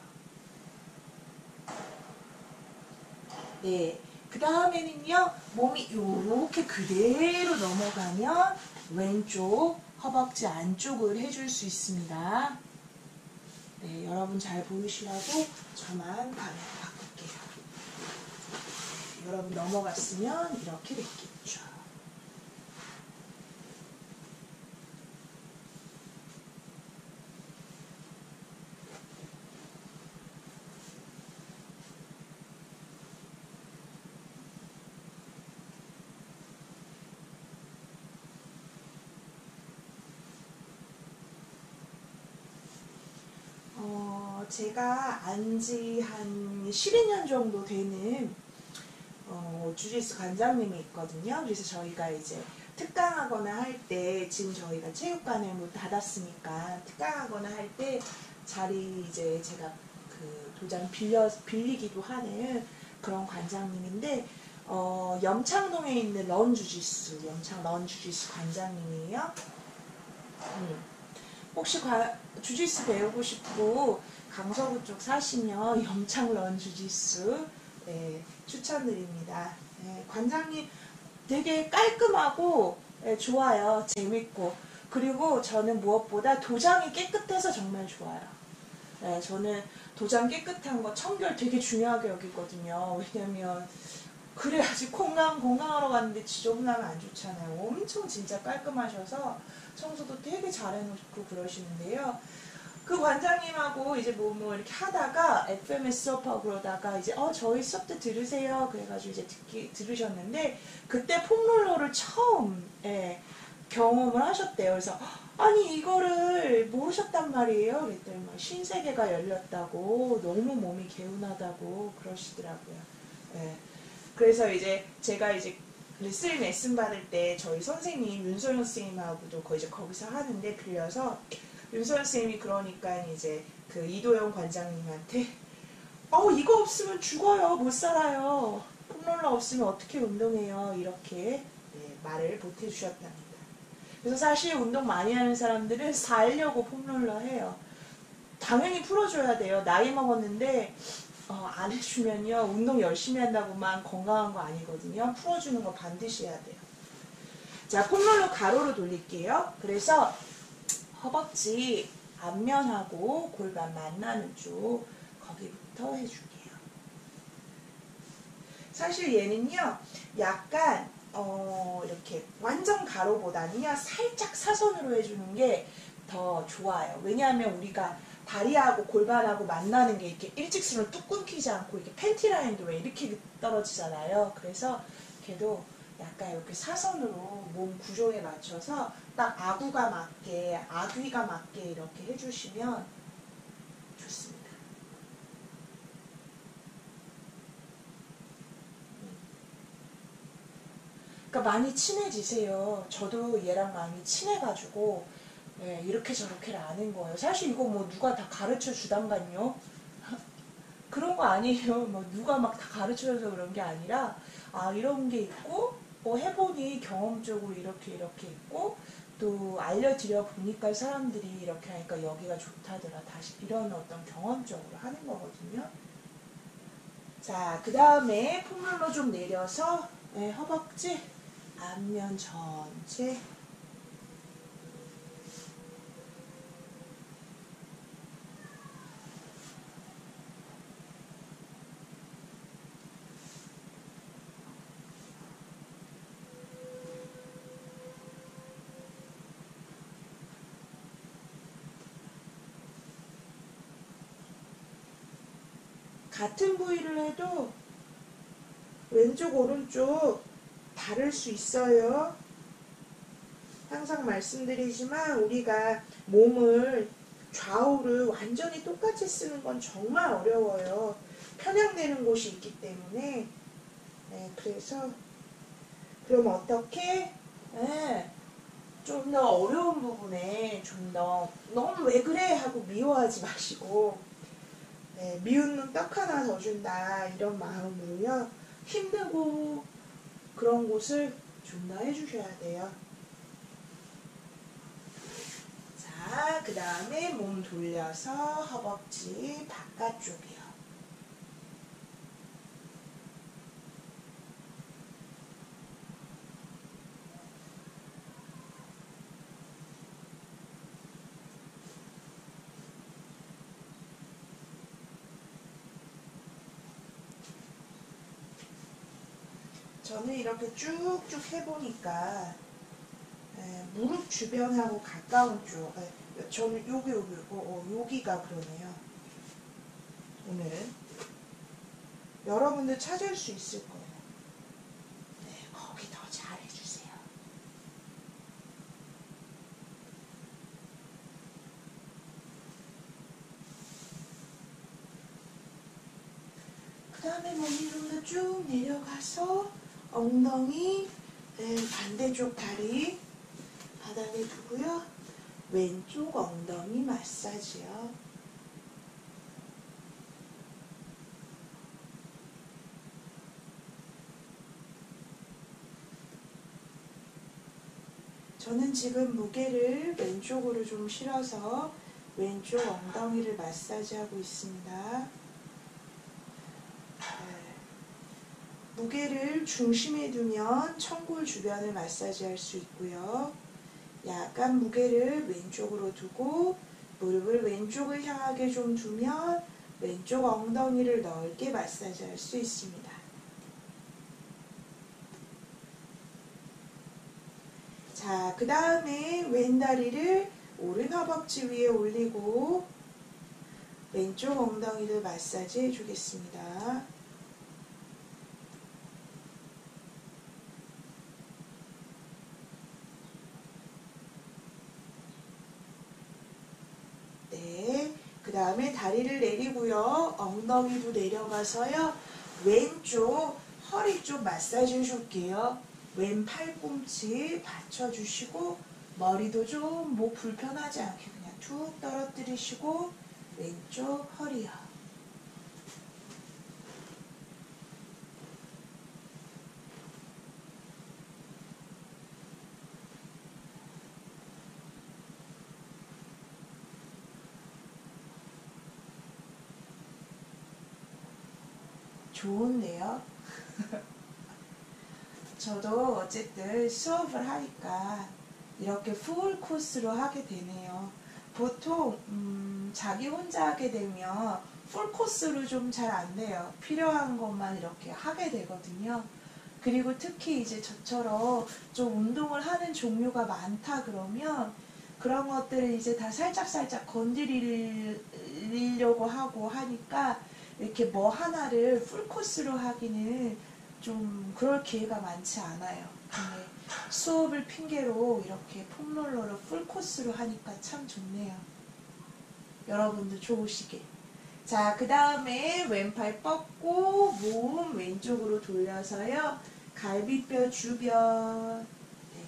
네, 그 다음에는요, 몸이 이렇게 그대로 넘어가면 왼쪽 허벅지 안쪽을 해줄 수 있습니다. 네, 여러분 잘 보이시라고 저만 방향 바꿀게요. 여러분 넘어갔으면 이렇게 됐겠죠. 제가 안지 한 12년 정도 되는 주짓수 관장님이 있거든요. 그래서 저희가 이제 특강하거나 할 때, 지금 저희가 체육관을 못 닫았으니까 특강하거나 할 때 자리 이제 제가 그 도장 빌리기도 하는 그런 관장님인데, 염창동에 있는 염창 런주짓수 관장님이에요. 혹시 주짓수 배우고 싶고 강서구 쪽 사시면 염창 런주짓수 추천드립니다. 관장님 되게 깔끔하고 좋아요. 재밌고. 그리고 저는 무엇보다 도장이 깨끗해서 정말 좋아요. 저는 도장 깨끗한 거 청결 되게 중요하게 여기거든요. 왜냐면 그래야지 건강하러 갔는데 지저분하면 안 좋잖아요. 엄청 진짜 깔끔하셔서 청소도 되게 잘해놓고 그러시는데요. 그 관장님하고 이제 뭐 이렇게 하다가 FMS 수업하고 그러다가 이제 저희 수업 때 들으세요. 그래가지고 이제 들으셨는데 그때 폼롤러를 처음 경험을 하셨대요. 그래서 아니 이거를 모르셨단 말이에요. 그랬더니 막 신세계가 열렸다고, 너무 몸이 개운하다고 그러시더라고요. 그래서 이제 제가 이제 레슨 받을 때 저희 선생님 윤소연 선생님하고도 거기서 하는데 빌려서 윤소연 선생님이 그러니까 이제 그 이도영 관장님한테 이거 없으면 죽어요, 못 살아요, 폼롤러 없으면 어떻게 운동해요, 이렇게 말을 보태주셨답니다. 그래서 사실 운동 많이 하는 사람들은 살려고 폼롤러 해요. 당연히 풀어줘야 돼요. 나이 먹었는데 안 해주면요, 운동 열심히 한다고만 건강한 거 아니거든요. 풀어주는 거 반드시 해야 돼요. 자, 폼롤러 가로로 돌릴게요. 그래서 허벅지 앞면하고 골반 만나는 쪽 거기부터 해줄게요. 사실 얘는요, 약간 이렇게 완전 가로보다는요, 살짝 사선으로 해주는 게 더 좋아요. 왜냐하면 우리가 다리하고 골반하고 만나는 게 이렇게 일직선으로 뚝 끊기지 않고 이렇게 팬티 라인도 왜 이렇게 떨어지잖아요. 그래서 걔도 약간 이렇게 사선으로 몸 구조에 맞춰서 딱 아구가 맞게, 아귀가 맞게 이렇게 해주시면 좋습니다. 그러니까 많이 친해지세요. 저도 얘랑 많이 친해가지고 이렇게 저렇게를 아는 거예요. 사실 이거 뭐 누가 다 가르쳐 주단간요? 그런 거 아니에요. 뭐 누가 막 다 가르쳐줘서 그런 게 아니라 이런 게 있고 뭐 해보니 경험적으로 이렇게 있고 또 알려드려 보니까 사람들이 이렇게 하니까 여기가 좋다더라. 다시 이런 어떤 경험적으로 하는 거거든요. 자, 그 다음에 폼롤러 좀 내려서 허벅지 앞면 전체 같은 부위를 해도 왼쪽 오른쪽 다를 수 있어요. 항상 말씀드리지만 우리가 몸을 좌우를 완전히 똑같이 쓰는 건 정말 어려워요. 편향되는 곳이 있기 때문에. 그래서 그럼 어떻게 좀 더 어려운 부분에 좀 더 너는 왜 그래 하고 미워하지 마시고 미운 눈 떡 하나 더 준다 이런 마음으로요. 힘들고 그런 곳을 좀 더 해주셔야 돼요. 자, 그 다음에 몸 돌려서 허벅지 바깥쪽이요. 저는 이렇게 쭉쭉 해보니까 무릎 주변하고 가까운 쪽, 저는 여기가 그러네요. 오늘 여러분들 찾을 수 있을 거예요. 거기 더 잘해주세요. 그 다음에 몸이 좀 더 쭉 내려가서 엉덩이 반대쪽 다리 바닥에 두고요. 왼쪽 엉덩이 마사지요. 저는 지금 무게를 왼쪽으로 좀 실어서 왼쪽 엉덩이를 마사지하고 있습니다. 무게를 중심에 두면 청골 주변을 마사지할 수 있고요. 약간 무게를 왼쪽으로 두고 무릎을 왼쪽을 향하게 좀 두면 왼쪽 엉덩이를 넓게 마사지할 수 있습니다. 자, 그 다음에 왼다리를 오른 허벅지 위에 올리고 왼쪽 엉덩이를 마사지 해주겠습니다. 그 다음에 다리를 내리고요. 엉덩이도 내려가서요. 왼쪽 허리 쪽 마사지 해줄게요. 왼 팔꿈치 받쳐주시고 머리도 좀 목 불편하지 않게 그냥 툭 떨어뜨리시고 왼쪽 허리요. 좋은데요? 저도 어쨌든 수업을 하니까 이렇게 풀 코스로 하게 되네요. 보통 자기 혼자 하게 되면 풀코스로 좀 잘 안 돼요. 필요한 것만 이렇게 하게 되거든요. 그리고 특히 이제 저처럼 좀 운동을 하는 종류가 많다 그러면 그런 것들을 이제 다 살짝살짝 건드리려고 하고 하니까 이렇게 뭐 하나를 풀코스로 하기는 좀 그럴 기회가 많지 않아요. 근데 수업을 핑계로 이렇게 폼롤러를 풀코스로 하니까 참 좋네요. 여러분도 좋으시게. 자, 그 다음에 왼팔 뻗고 몸 왼쪽으로 돌려서요. 갈비뼈 주변. 네.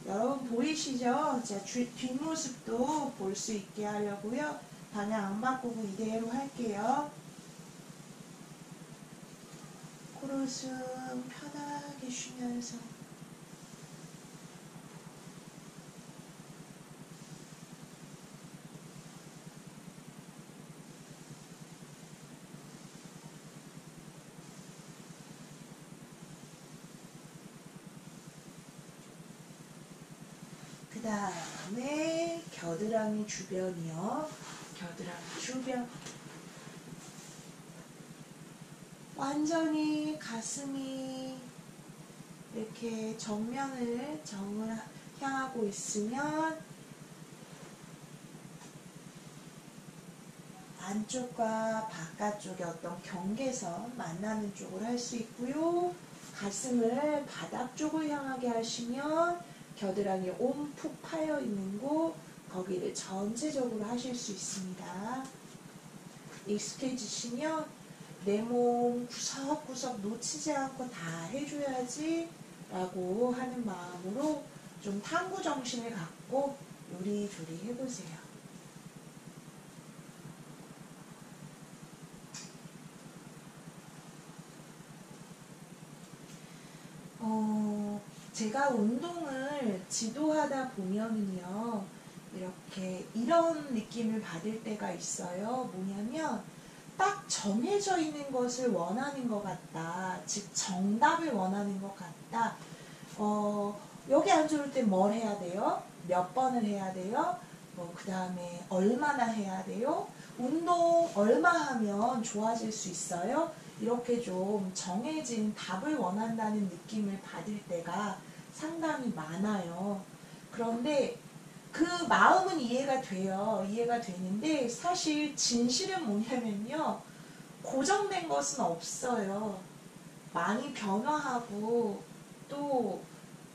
여러분 보이시죠? 자, 뒷모습도 볼 수 있게 하려고요. 방향 안 바꾸고 이대로 할게요. 코로 숨 편하게 쉬면서. 그 다음에 겨드랑이 주변이요. 겨드랑이 주변. 완전히 가슴이 이렇게 정면을 정을 향하고 있으면 안쪽과 바깥쪽의 어떤 경계선 만나는 쪽을 할 수 있고요. 가슴을 바닥 쪽을 향하게 하시면 겨드랑이 온푹 파여 있는 곳 거기를 전체적으로 하실 수 있습니다. 익숙해지시면 내 몸 구석구석 놓치지 않고 다 해줘야지 라고 하는 마음으로 좀 탐구 정신을 갖고 요리조리 해보세요. 제가 운동을 지도하다 보면은요, 이렇게 이런 느낌을 받을 때가 있어요. 뭐냐면, 딱 정해져 있는 것을 원하는 것 같다. 즉, 정답을 원하는 것 같다. 여기 앉을 때 뭘 해야 돼요? 몇 번을 해야 돼요? 그 다음에 얼마나 해야 돼요? 운동 얼마 하면 좋아질 수 있어요? 이렇게 좀 정해진 답을 원한다는 느낌을 받을 때가 상당히 많아요. 그런데 그 마음은 이해가 돼요. 이해가 되는데 사실 진실은 뭐냐면요. 고정된 것은 없어요. 많이 변화하고 또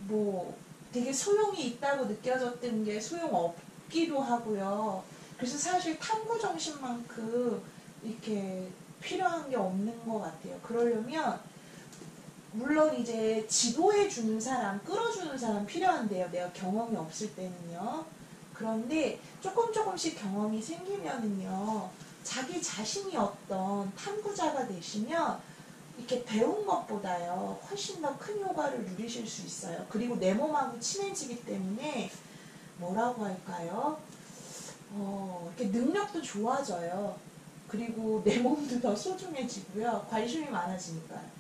뭐 되게 소용이 있다고 느껴졌던 게 소용없기도 하고요. 그래서 사실 탐구 정신만큼 이렇게 필요한 게 없는 것 같아요. 그러려면 물론 이제 지도해 주는 사람, 끌어주는 사람 필요한데요. 내가 경험이 없을 때는요. 그런데 조금씩 경험이 생기면은요. 자기 자신이 어떤 탐구자가 되시면 이렇게 배운 것보다요. 훨씬 더 큰 효과를 누리실 수 있어요. 그리고 내 몸하고 친해지기 때문에 뭐라고 할까요? 이렇게 능력도 좋아져요. 그리고 내 몸도 더 소중해지고요. 관심이 많아지니까요.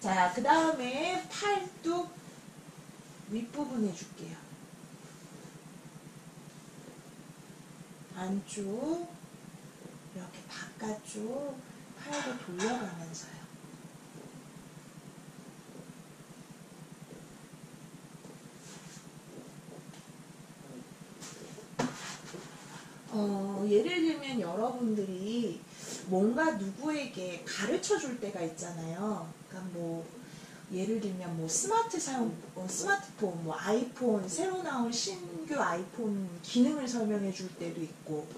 자, 그 다음에 팔뚝 윗부분 해줄게요. 안쪽, 이렇게 바깥쪽 팔도 돌려가면서요. 예를 들면 여러분들이 뭔가 누구에게 가르쳐 줄 때가 있잖아요. 그러니까 뭐 예를 들면 뭐 스마트폰, 뭐 아이폰, 새로 나온 신규 아이폰 기능을 설명해 줄 때도 있고,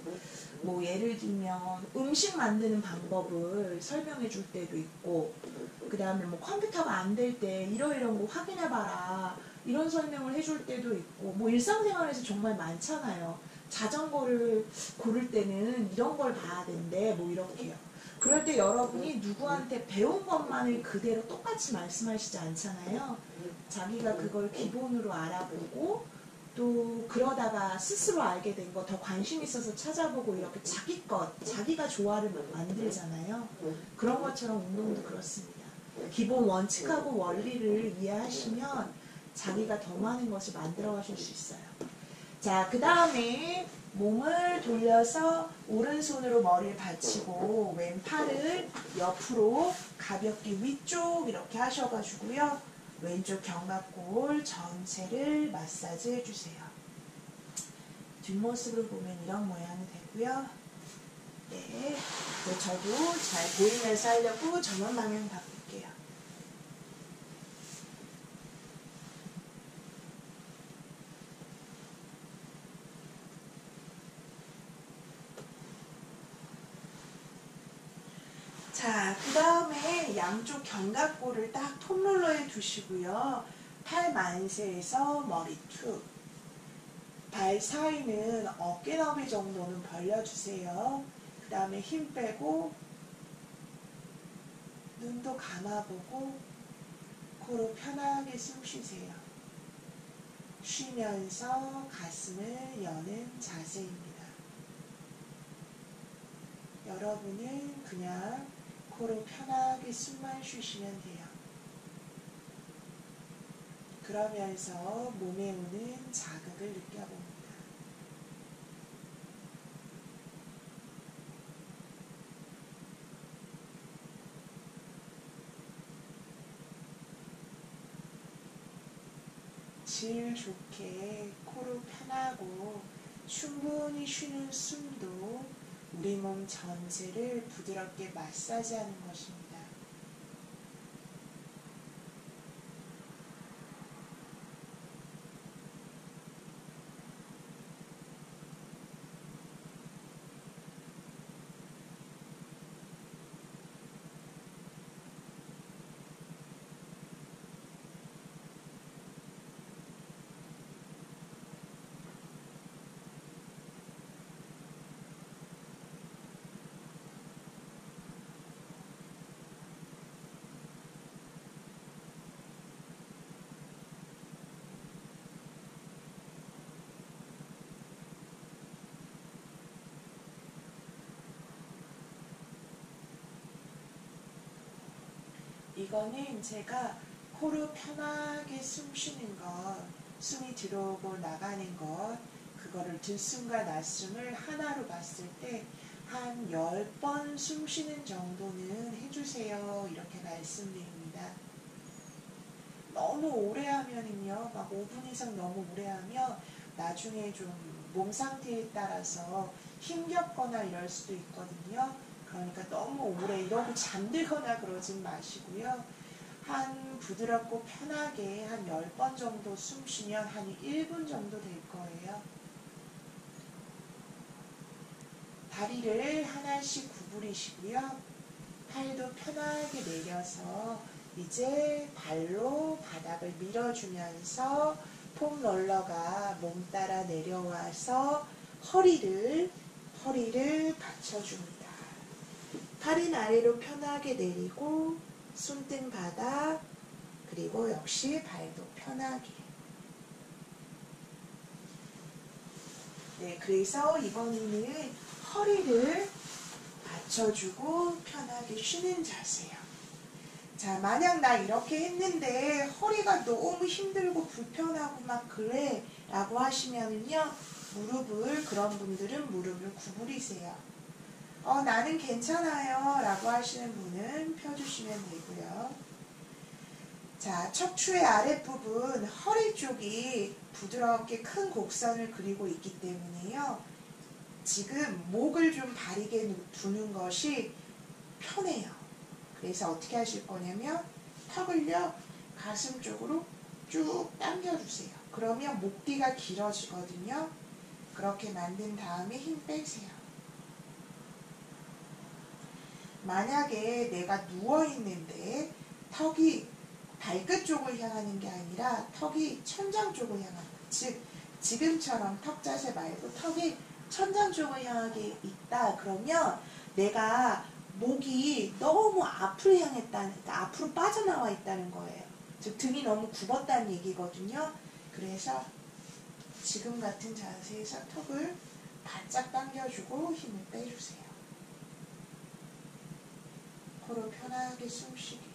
뭐 예를 들면 음식 만드는 방법을 설명해 줄 때도 있고, 그 다음에 뭐 컴퓨터가 안 될 때 이런 거 확인해 봐라 이런 설명을 해줄 때도 있고, 뭐 일상생활에서 정말 많잖아요. 자전거를 고를 때는 이런 걸 봐야 된대, 뭐 이렇게요. 그럴 때 여러분이 누구한테 배운 것만을 그대로 똑같이 말씀하시지 않잖아요. 자기가 그걸 기본으로 알아보고 또 그러다가 스스로 알게 된 거 더 관심 있어서 찾아보고 이렇게 자기 것, 자기가 조화를 만들잖아요. 그런 것처럼 운동도 그렇습니다. 기본 원칙하고 원리를 이해하시면 자기가 더 많은 것을 만들어 가실 수 있어요. 자, 그 다음에 몸을 돌려서 오른손으로 머리를 받치고 왼팔을 옆으로 가볍게 위쪽 이렇게 하셔가지고요. 왼쪽 견갑골 전체를 마사지 해주세요. 뒷모습을 보면 이런 모양이 되고요. 네, 저도 잘 보이면서 하려고 전원 방향 바꿀게요. 자, 그 다음에 양쪽 견갑골을 딱 톱롤러에 두시고요. 팔 만세에서 머리 툭. 발 사이는 어깨 너비 정도는 벌려주세요. 그 다음에 힘 빼고 눈도 감아보고 코로 편하게 숨 쉬세요. 쉬면서 가슴을 여는 자세입니다. 여러분은 그냥 코로 편하게 숨만 쉬시면 돼요. 그러면서 몸에 오는 자극을 느껴봅니다. 질 좋게 코로 편하고 충분히 쉬는 숨도 우리 몸 전체를 부드럽게 마사지하는 것입니다. 이거는 제가 코로 편하게 숨 쉬는 것, 숨이 들어오고 나가는 것, 그거를 들숨과 낮숨을 하나로 봤을 때 한 10번 숨 쉬는 정도는 해주세요. 이렇게 말씀드립니다. 너무 오래 하면은요, 막 5분 이상 너무 오래 하면 나중에 좀 몸 상태에 따라서 힘겹거나 이럴 수도 있거든요. 그러니까 너무 오래 이러고 잠들거나 그러진 마시고요. 한 부드럽고 편하게 한 10번 정도 숨 쉬면 한 1분 정도 될 거예요. 다리를 하나씩 구부리시고요. 팔도 편하게 내려서 이제 발로 바닥을 밀어주면서 폼롤러가 몸 따라 내려와서 허리를 받쳐줍니다. 팔은 아래로 편하게 내리고 손등 바닥 그리고 역시 발도 편하게. 네, 그래서 이번에는 허리를 받쳐주고 편하게 쉬는 자세요. 자, 만약 나 이렇게 했는데 허리가 너무 힘들고 불편하고 막 그래 라고 하시면은요, 그런 분들은 무릎을 구부리세요. 나는 괜찮아요 라고 하시는 분은 펴주시면 되고요. 자, 척추의 아랫부분 허리 쪽이 부드럽게 큰 곡선을 그리고 있기 때문에요. 지금 목을 좀 바르게 두는 것이 편해요. 그래서 어떻게 하실 거냐면 턱을요 가슴 쪽으로 쭉 당겨주세요. 그러면 목 뒤가 길어지거든요. 그렇게 만든 다음에 힘 빼세요. 만약에 내가 누워있는데 턱이 발끝 쪽을 향하는 게 아니라 턱이 천장 쪽을 향하는, 즉 지금처럼 턱 자세 말고 턱이 천장 쪽을 향하게 있다. 그러면 내가 목이 너무 앞으로 향했다는, 앞으로 빠져나와 있다는 거예요. 즉 등이 너무 굽었다는 얘기거든요. 그래서 지금 같은 자세에서 턱을 바짝 당겨주고 힘을 빼주세요. 코로 편하게 숨쉬기.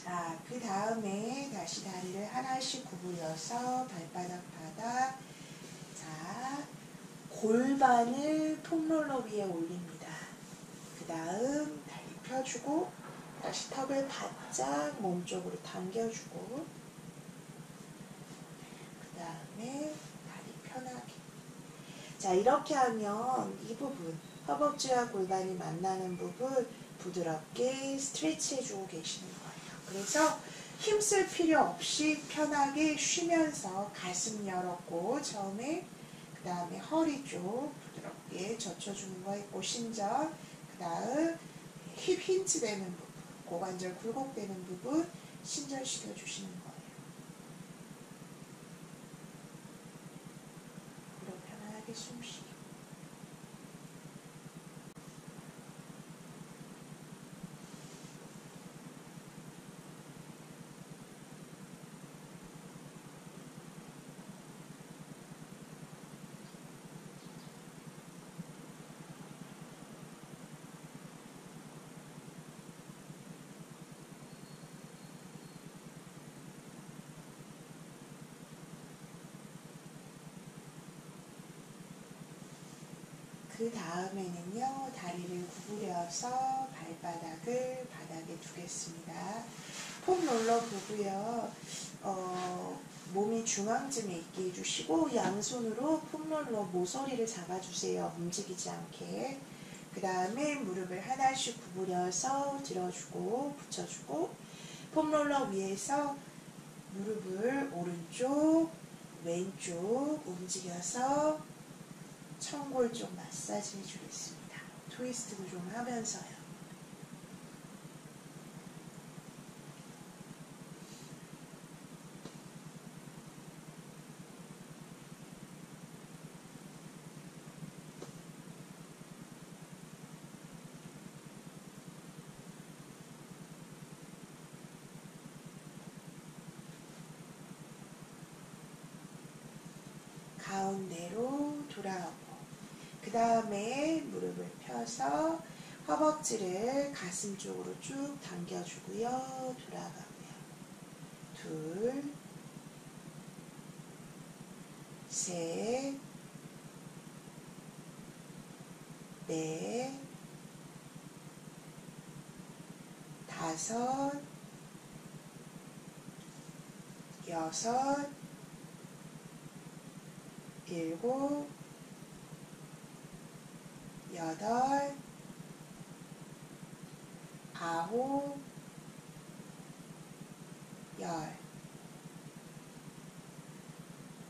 자, 그 다음에 다시 다리를 하나씩 구부려서 발바닥 바닥. 자, 골반을 폼롤러 위에 올립니다. 그 다음 다리 펴주고 다시 턱을 바짝 몸쪽으로 당겨주고 그 다음에 다리 편하게. 자, 이렇게 하면 이 부분 허벅지와 골반이 만나는 부분 부드럽게 스트레치 해주고 계시는 거예요. 그래서 힘쓸 필요 없이 편하게 쉬면서 가슴 열었고 처음에 그 다음에 허리 쪽 부드럽게 젖혀주는 거 있고 신전 그 다음 힙 힌트 되는 부분 고관절 굴곡되는 부분 신전시켜 주시는 거예요. 무릎 편하게 숨쉬기. 그 다음에는요, 다리를 구부려서 발바닥을 바닥에 두겠습니다. 폼롤러 보고요, 몸이 중앙쯤에 있게 해주시고, 양손으로 폼롤러 모서리를 잡아주세요. 움직이지 않게. 그 다음에 무릎을 하나씩 구부려서 들어주고, 붙여주고, 폼롤러 위에서 무릎을 오른쪽, 왼쪽 움직여서 청골 쪽 마사지 해주겠습니다. 트위스트도 좀 하면서요. 가운데로 돌아오고 그 다음에 무릎을 펴서 허벅지를 가슴 쪽으로 쭉 당겨주고요. 돌아가고요. 둘, 셋, 넷, 다섯, 여섯, 일곱, 여덟, 아홉, 열.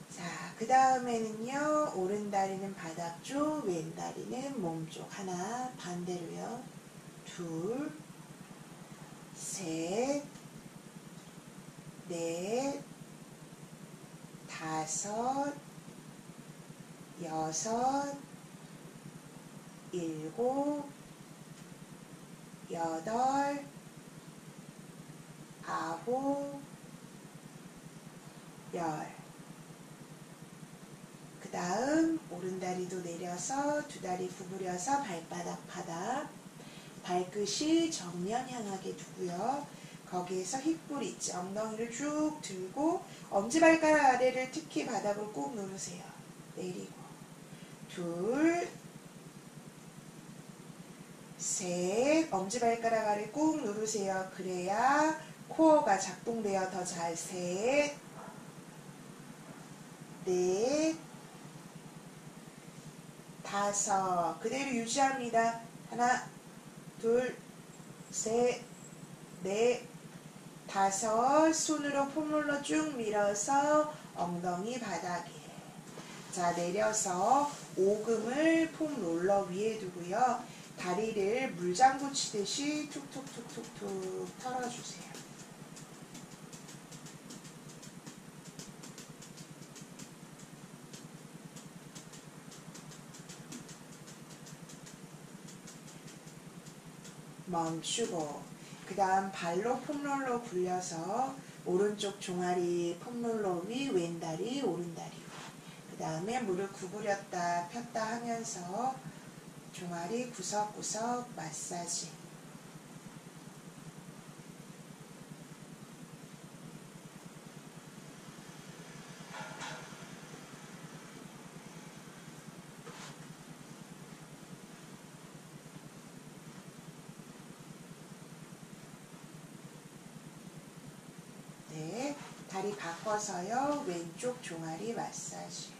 자, 그 다음에는요, 오른 다리는 바닥 쪽, 왼 다리는 몸 쪽. 하나, 반대로요. 둘, 셋, 넷, 다섯, 여섯, 일곱, 여덟, 아홉, 열. 그 다음 오른다리도 내려서 두 다리 구부려서 발바닥 바닥, 발끝이 정면 향하게 두고요. 거기에서 힙볼 있죠. 엉덩이를 쭉 들고 엄지발가락 아래를 특히 바닥을 꾹 누르세요. 내리고 둘, 셋, 엄지발가락 아래 꾹 누르세요. 그래야 코어가 작동되어 더 잘. 셋, 넷, 다섯. 그대로 유지합니다. 하나, 둘, 셋, 넷, 다섯. 손으로 폼롤러 쭉 밀어서 엉덩이 바닥에. 자, 내려서 오금을 폼롤러 위에 두고요. 다리를 물장구 치듯이 툭툭툭툭툭 털어주세요. 멈추고 그 다음 발로 폼롤러 굴려서 오른쪽 종아리 폼롤러 위, 왼다리, 오른다리 위. 그 다음에 무릎 구부렸다 폈다 하면서 종아리 구석구석 마사지. 다리 바꿔서요. 왼쪽 종아리 마사지.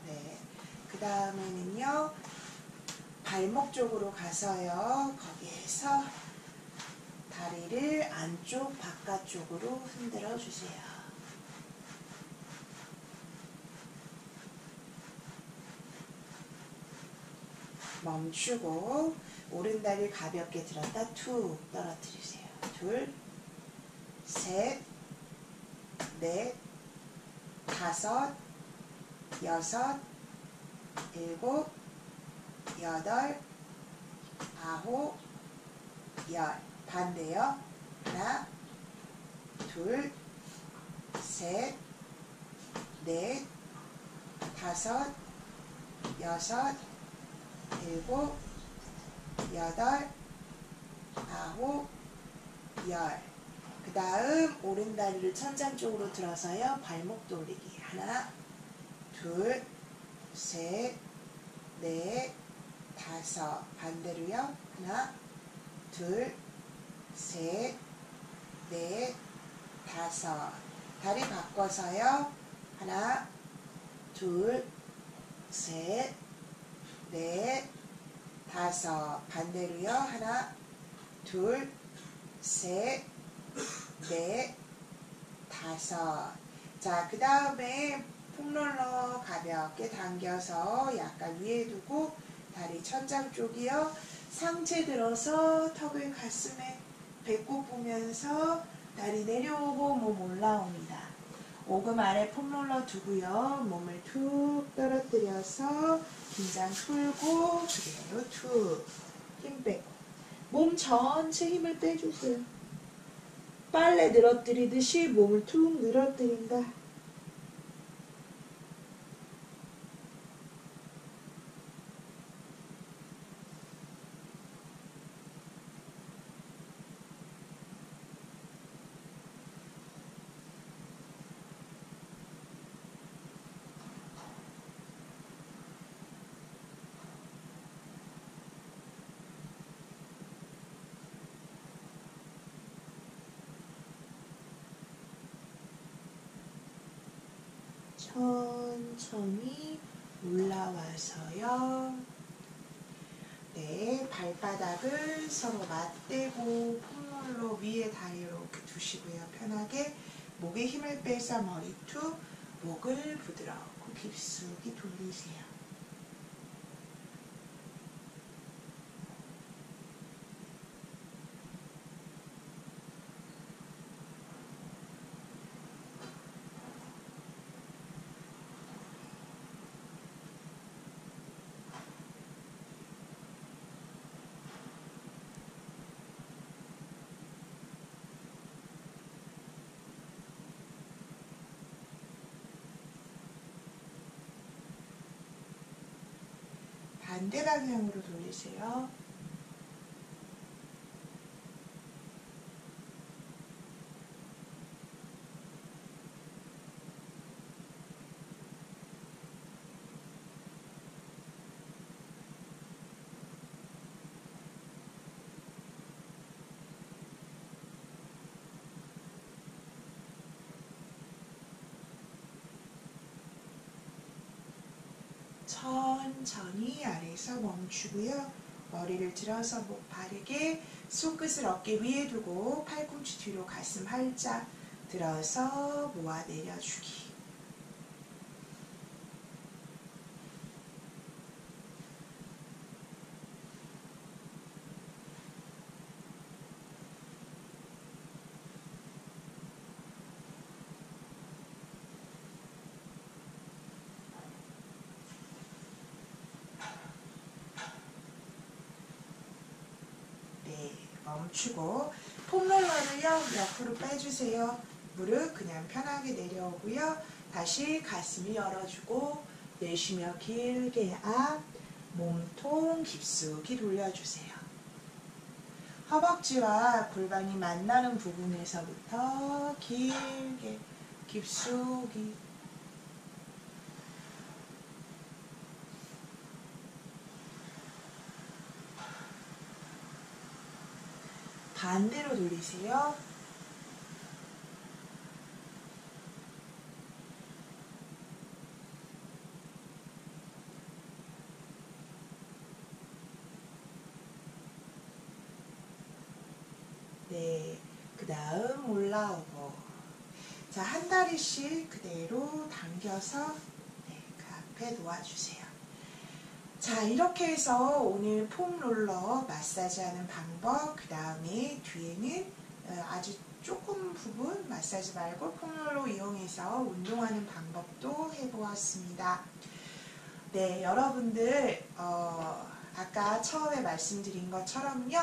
네, 그 다음에는요. 발목 쪽으로 가서요. 거기에서 다리를 안쪽 바깥쪽으로 흔들어 주세요. 멈추고 오른다리 가볍게 들었다 툭 떨어뜨리세요. 둘, 셋, 넷, 다섯, 여섯, 일곱, 여덟, 아홉, 열. 반대요. 하나, 둘, 셋, 넷, 다섯, 여섯, 일곱, 여덟, 아홉, 열. 그 다음 오른다리를 천장 쪽으로 들어서요. 발목 돌리기. 하나, 둘, 셋, 넷, 다섯. 반대로요. 하나, 둘, 셋, 넷, 다섯. 다리 바꿔서요. 하나, 둘, 셋, 넷, 다섯. 반대로요. 하나, 둘, 셋, 넷, 다섯. 자, 그 다음에 폼롤러 가볍게 당겨서 약간 위에 두고 다리 천장 쪽이요. 상체 들어서 턱을 가슴에 배꼽 보면서 다리 내려오고 몸 올라옵니다. 오금 아래 폼롤러 두고요. 몸을 툭 떨어뜨려서 긴장 풀고 그대로 툭 힘 빼고 몸 전체 힘을 빼주세요. 빨래 늘어뜨리듯이 몸을 툭 늘어뜨린다. 천천히 올라와서요. 네, 발바닥을 서로 맞대고 폼롤러 위에 다리 이렇게 두시고요. 편하게 목에 힘을 빼서 머리투 목을 부드럽고 깊숙이 돌리세요. 반대 방향으로 돌리세요. 천천히 아래에서 멈추고요. 머리를 들어서 목 바르게 손끝을 어깨 위에 두고 팔꿈치 뒤로 가슴 활짝 들어서 모아 내려주기. 멈추고 폼롤러를요 옆으로 빼주세요. 무릎 그냥 편하게 내려오고요. 다시 가슴이 열어주고 내쉬며 길게 앞 몸통 깊숙이 돌려주세요. 허벅지와 골반이 만나는 부분에서부터 길게 깊숙이 반대로 돌리세요. 네, 그 다음 올라오고. 자, 한 다리씩 그대로 당겨서 네, 그 앞에 놓아주세요. 자, 이렇게 해서 오늘 폼롤러 마사지하는 방법, 그 다음에 뒤에는 아주 조금 부분 마사지 말고 폼롤러 이용해서 운동하는 방법도 해보았습니다. 네, 여러분들 아까 처음에 말씀드린 것처럼요,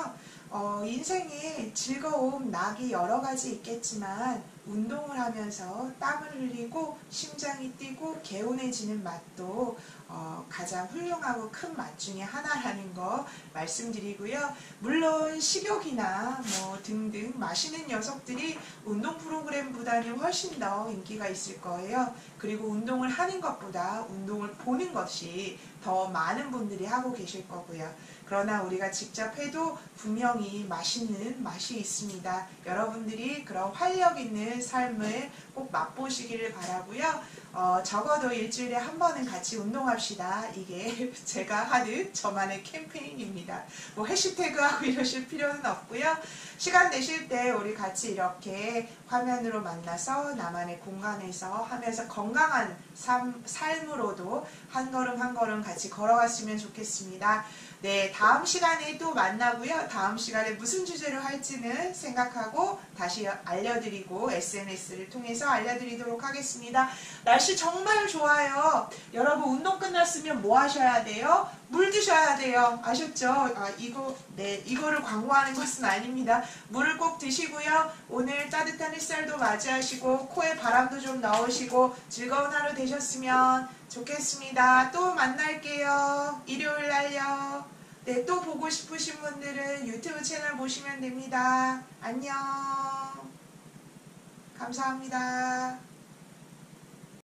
인생에 즐거움, 낙이 여러 가지 있겠지만 운동을 하면서 땀을 흘리고 심장이 뛰고 개운해지는 맛도 가장 훌륭하고 큰 맛 중에 하나라는 거 말씀드리고요. 물론 식욕이나 뭐 등등 맛있는 녀석들이 운동 프로그램보다는 훨씬 더 인기가 있을 거예요. 그리고 운동을 하는 것보다 운동을 보는 것이 더 많은 분들이 하고 계실 거고요. 그러나 우리가 직접 해도 분명히 맛있는 맛이 있습니다. 여러분들이 그런 활력 있는 삶을 꼭 맛보시기를 바라고요. 적어도 일주일에 한 번은 같이 운동합시다. 이게 제가 하는 저만의 캠페인입니다. 뭐 해시태그하고 이러실 필요는 없고요. 시간 되실 때 우리 같이 이렇게 화면으로 만나서 나만의 공간에서 하면서 건강한 삶으로도 한 걸음 한 걸음 같이 걸어갔으면 좋겠습니다. 네, 다음 시간에 또 만나고요. 다음 시간에 무슨 주제로 할지는 생각하고 다시 알려드리고 SNS를 통해서 알려드리도록 하겠습니다. 날씨 정말 좋아요. 여러분 운동 끝났으면 뭐 하셔야 돼요? 물 드셔야 돼요. 아셨죠? 이거를 광고하는 것은 아닙니다. 물을 꼭 드시고요. 오늘 따뜻한 햇살도 맞이하시고 코에 바람도 좀 넣으시고 즐거운 하루 되셨으면 좋겠습니다. 또 만날게요. 일요일 날요. 네, 또 보고 싶으신 분들은 유튜브 채널 보시면 됩니다. 안녕. 감사합니다.